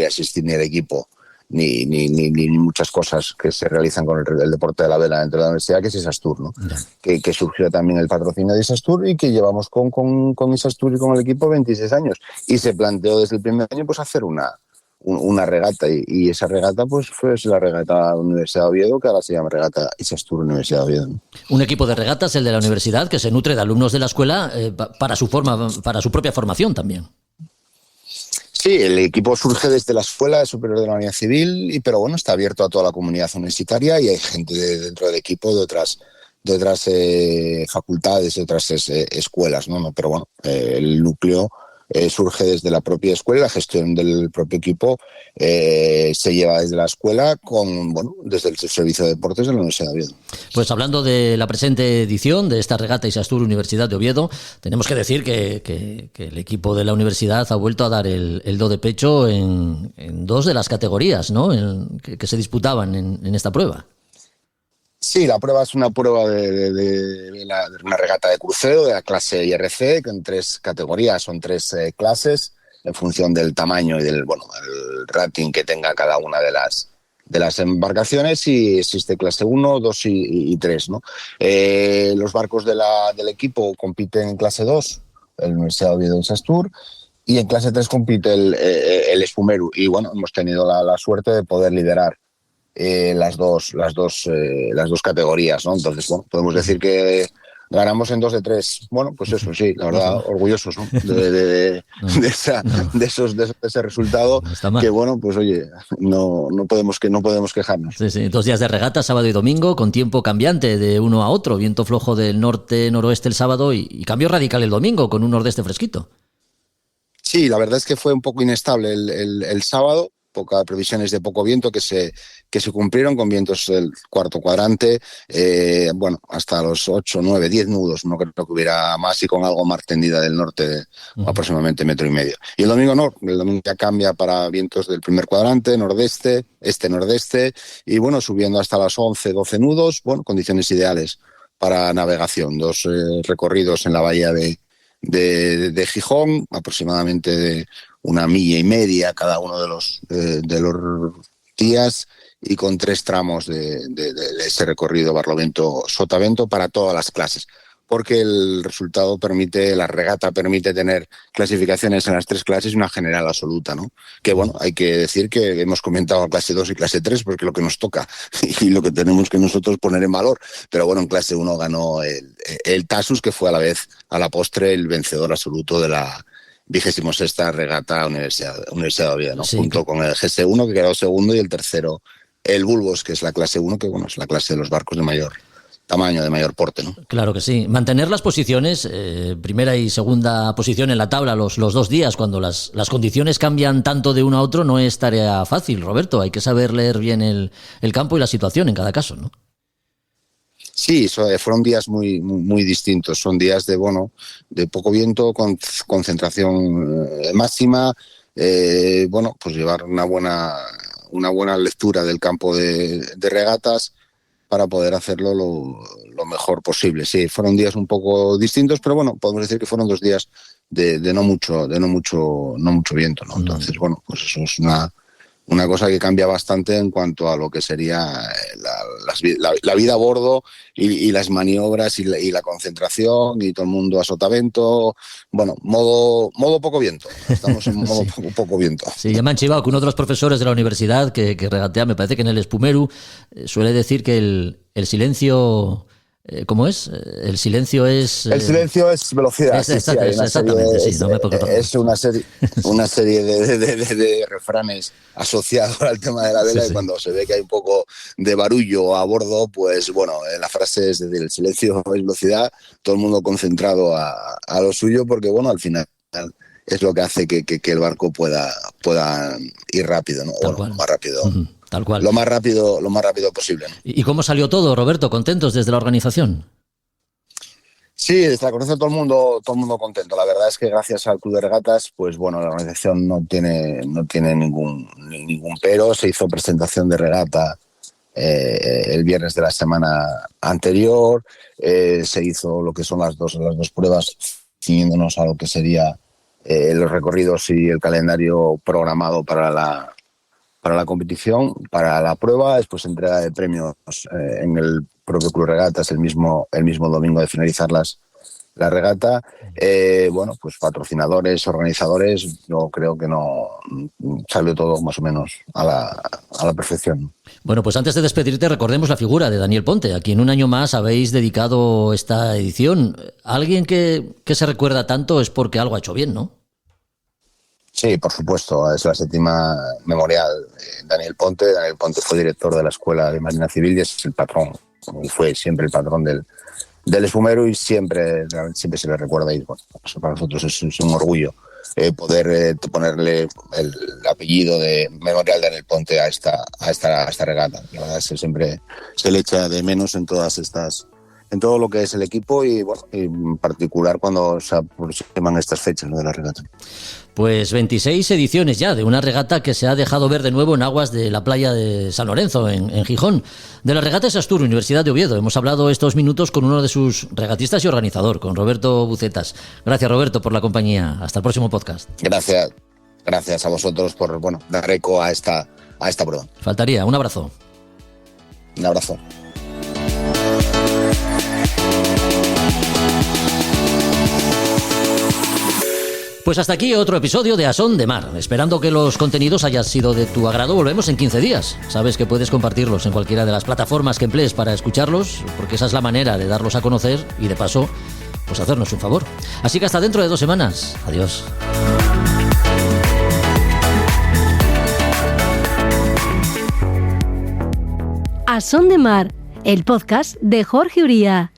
existir ni el equipo ni muchas cosas que se realizan con el deporte de la vela dentro de la universidad, que es Isastur, ¿no? Que surgió también el patrocinio de Isastur y que llevamos con Isastur y con el equipo 26 años. Y se planteó desde el primer año hacer una regata y esa regata fue la regata Universidad de Oviedo, que ahora se llama regata Isastur Universidad de Oviedo. Un equipo de regatas, el de la universidad, que se nutre de alumnos de la escuela para su propia formación también. Sí, el equipo surge desde la Escuela Superior de la Marina Civil, pero está abierto a toda la comunidad universitaria y hay gente dentro del equipo de otras facultades, de otras escuelas, ¿no? Pero el núcleo surge desde la propia escuela, la gestión del propio equipo se lleva desde la escuela desde el Servicio de Deportes de la Universidad de Oviedo. Pues hablando de la presente edición de esta regata Isastur Universidad de Oviedo, tenemos que decir que el equipo de la universidad ha vuelto a dar el do de pecho en dos de las categorías, ¿no? que se disputaban en esta prueba. Sí, la prueba es una prueba de una regata de crucero de la clase IRC, que en 3 categorías, son 3 clases, en función del tamaño y del el rating que tenga cada una de las embarcaciones, y existe clase 1, 2 y 3, ¿no? Los barcos del equipo compiten en clase 2, el Universidad de Oviedo Isastur, y en clase 3 compite el Espumeru, y hemos tenido la suerte de poder liderar las dos categorías, ¿no? Entonces, podemos decir que ganamos en 2 de 3. Eso sí, la verdad, orgullosos, ¿no? de ese resultado, que no podemos quejarnos. Sí, 2 días de regata, sábado y domingo, con tiempo cambiante de uno a otro, viento flojo del norte-noroeste el sábado y cambio radical el domingo, con un nordeste fresquito. Sí, la verdad es que fue un poco inestable el sábado. Pocas previsiones de poco viento que se cumplieron, con vientos del cuarto cuadrante, hasta los 8, 9, 10 nudos, no creo que hubiera más, y con algo más tendida del norte, aproximadamente 1,5 metros. Y el domingo ya cambia para vientos del primer cuadrante, nordeste, este-nordeste, y subiendo hasta las 11, 12 nudos, condiciones ideales para navegación. 2 recorridos en la bahía de Gijón, aproximadamente de 1,5 millas cada uno de los días, y con 3 tramos de ese recorrido Barlovento-Sotavento para todas las clases, porque el resultado la regata permite tener clasificaciones en las 3 clases y una general absoluta, ¿no? Que bueno, hay que decir que hemos comentado clase 2 y clase 3 porque es lo que nos toca y lo que tenemos que nosotros poner en valor. Pero bueno, en clase 1 ganó el Tasus, que fue a la postre el vencedor absoluto de la 26ª regata Universidad de Oviedo, ¿no? Sí, junto con el GS1, que quedó segundo, y el tercero el Bulbos, que es la clase 1, que bueno, es la clase de los barcos de mayor tamaño, de mayor porte, ¿no? Claro que sí. Mantener las posiciones, primera y segunda posición en la tabla los 2 días, cuando las condiciones cambian tanto de uno a otro, no es tarea fácil, Roberto. Hay que saber leer bien el campo y la situación en cada caso, ¿no? Sí, fueron días muy, muy, muy distintos. Son días de poco viento, con concentración máxima. Pues llevar una buena lectura del campo de regatas para poder hacerlo lo mejor posible. Sí, fueron días un poco distintos, pero bueno, podemos decir que fueron 2 días de no mucho viento, ¿no? Entonces, bueno, pues eso es una cosa que cambia bastante en cuanto a lo que sería la vida a bordo y las maniobras y la concentración, y todo el mundo a sotavento. Bueno, modo poco viento. Estamos en modo poco viento. Sí, ya me han chivado que uno de los profesores de la universidad que regatea, me parece que en el Espumeru, suele decir que el silencio... ¿Cómo es? El silencio es... El silencio es velocidad. Exactamente, sí. No me puedo es una serie de refranes asociados al tema de la vela, y cuando se ve que hay un poco de barullo a bordo, pues bueno, la frase es decir, el silencio es velocidad, todo el mundo concentrado a lo suyo, porque bueno, al final es lo que hace que el barco pueda ir rápido, ¿no? Más rápido. Uh-huh. Tal cual. Lo más rápido posible, ¿no? ¿Y cómo salió todo, Roberto? ¿Contentos desde la organización? Sí, desde la conoce todo el mundo contento. La verdad es que gracias al Club de Regatas, pues bueno, la organización no tiene ningún pero. Se hizo presentación de regata el viernes de la semana anterior. Se hizo lo que son las dos pruebas, ciñéndonos a lo que sería los recorridos y el calendario programado para la competición, para la prueba. Después entrega de premios en el propio Club Regatas el mismo domingo de finalizar la regata. Pues patrocinadores, organizadores, yo creo que no salió todo más o menos a la perfección. Bueno, pues antes de despedirte, recordemos la figura de Daniel Ponte, a quien un año más habéis dedicado esta edición. Alguien que se recuerda tanto es porque algo ha hecho bien, ¿no? Sí, por supuesto, es la 7ª memorial. Daniel Ponte fue director de la Escuela de Marina Civil y es el patrón, y fue siempre el patrón del Espumeru, y siempre se le recuerda. Y bueno, para nosotros es un orgullo poder ponerle el apellido de memorial de Daniel Ponte a esta regata. La verdad es que siempre se le echa de menos en todo lo que es el equipo, y bueno, en particular cuando se aproximan estas fechas, ¿no?, de la regata. Pues 26 ediciones ya de una regata que se ha dejado ver de nuevo en aguas de la playa de San Lorenzo, en Gijón. De la regata Astur, Universidad de Oviedo. Hemos hablado estos minutos con uno de sus regatistas y organizador, con Roberto Bucetas. Gracias, Roberto, por la compañía. Hasta el próximo podcast. Gracias a vosotros por dar eco a esta prueba. Faltaría. Un abrazo. Un abrazo. Pues hasta aquí otro episodio de A Son de Mar. Esperando que los contenidos hayan sido de tu agrado, volvemos en 15 días. Sabes que puedes compartirlos en cualquiera de las plataformas que emplees para escucharlos, porque esa es la manera de darlos a conocer y, de paso, pues hacernos un favor. Así que hasta dentro de 2 semanas. Adiós. A Son de Mar, el podcast de Jorge Uría.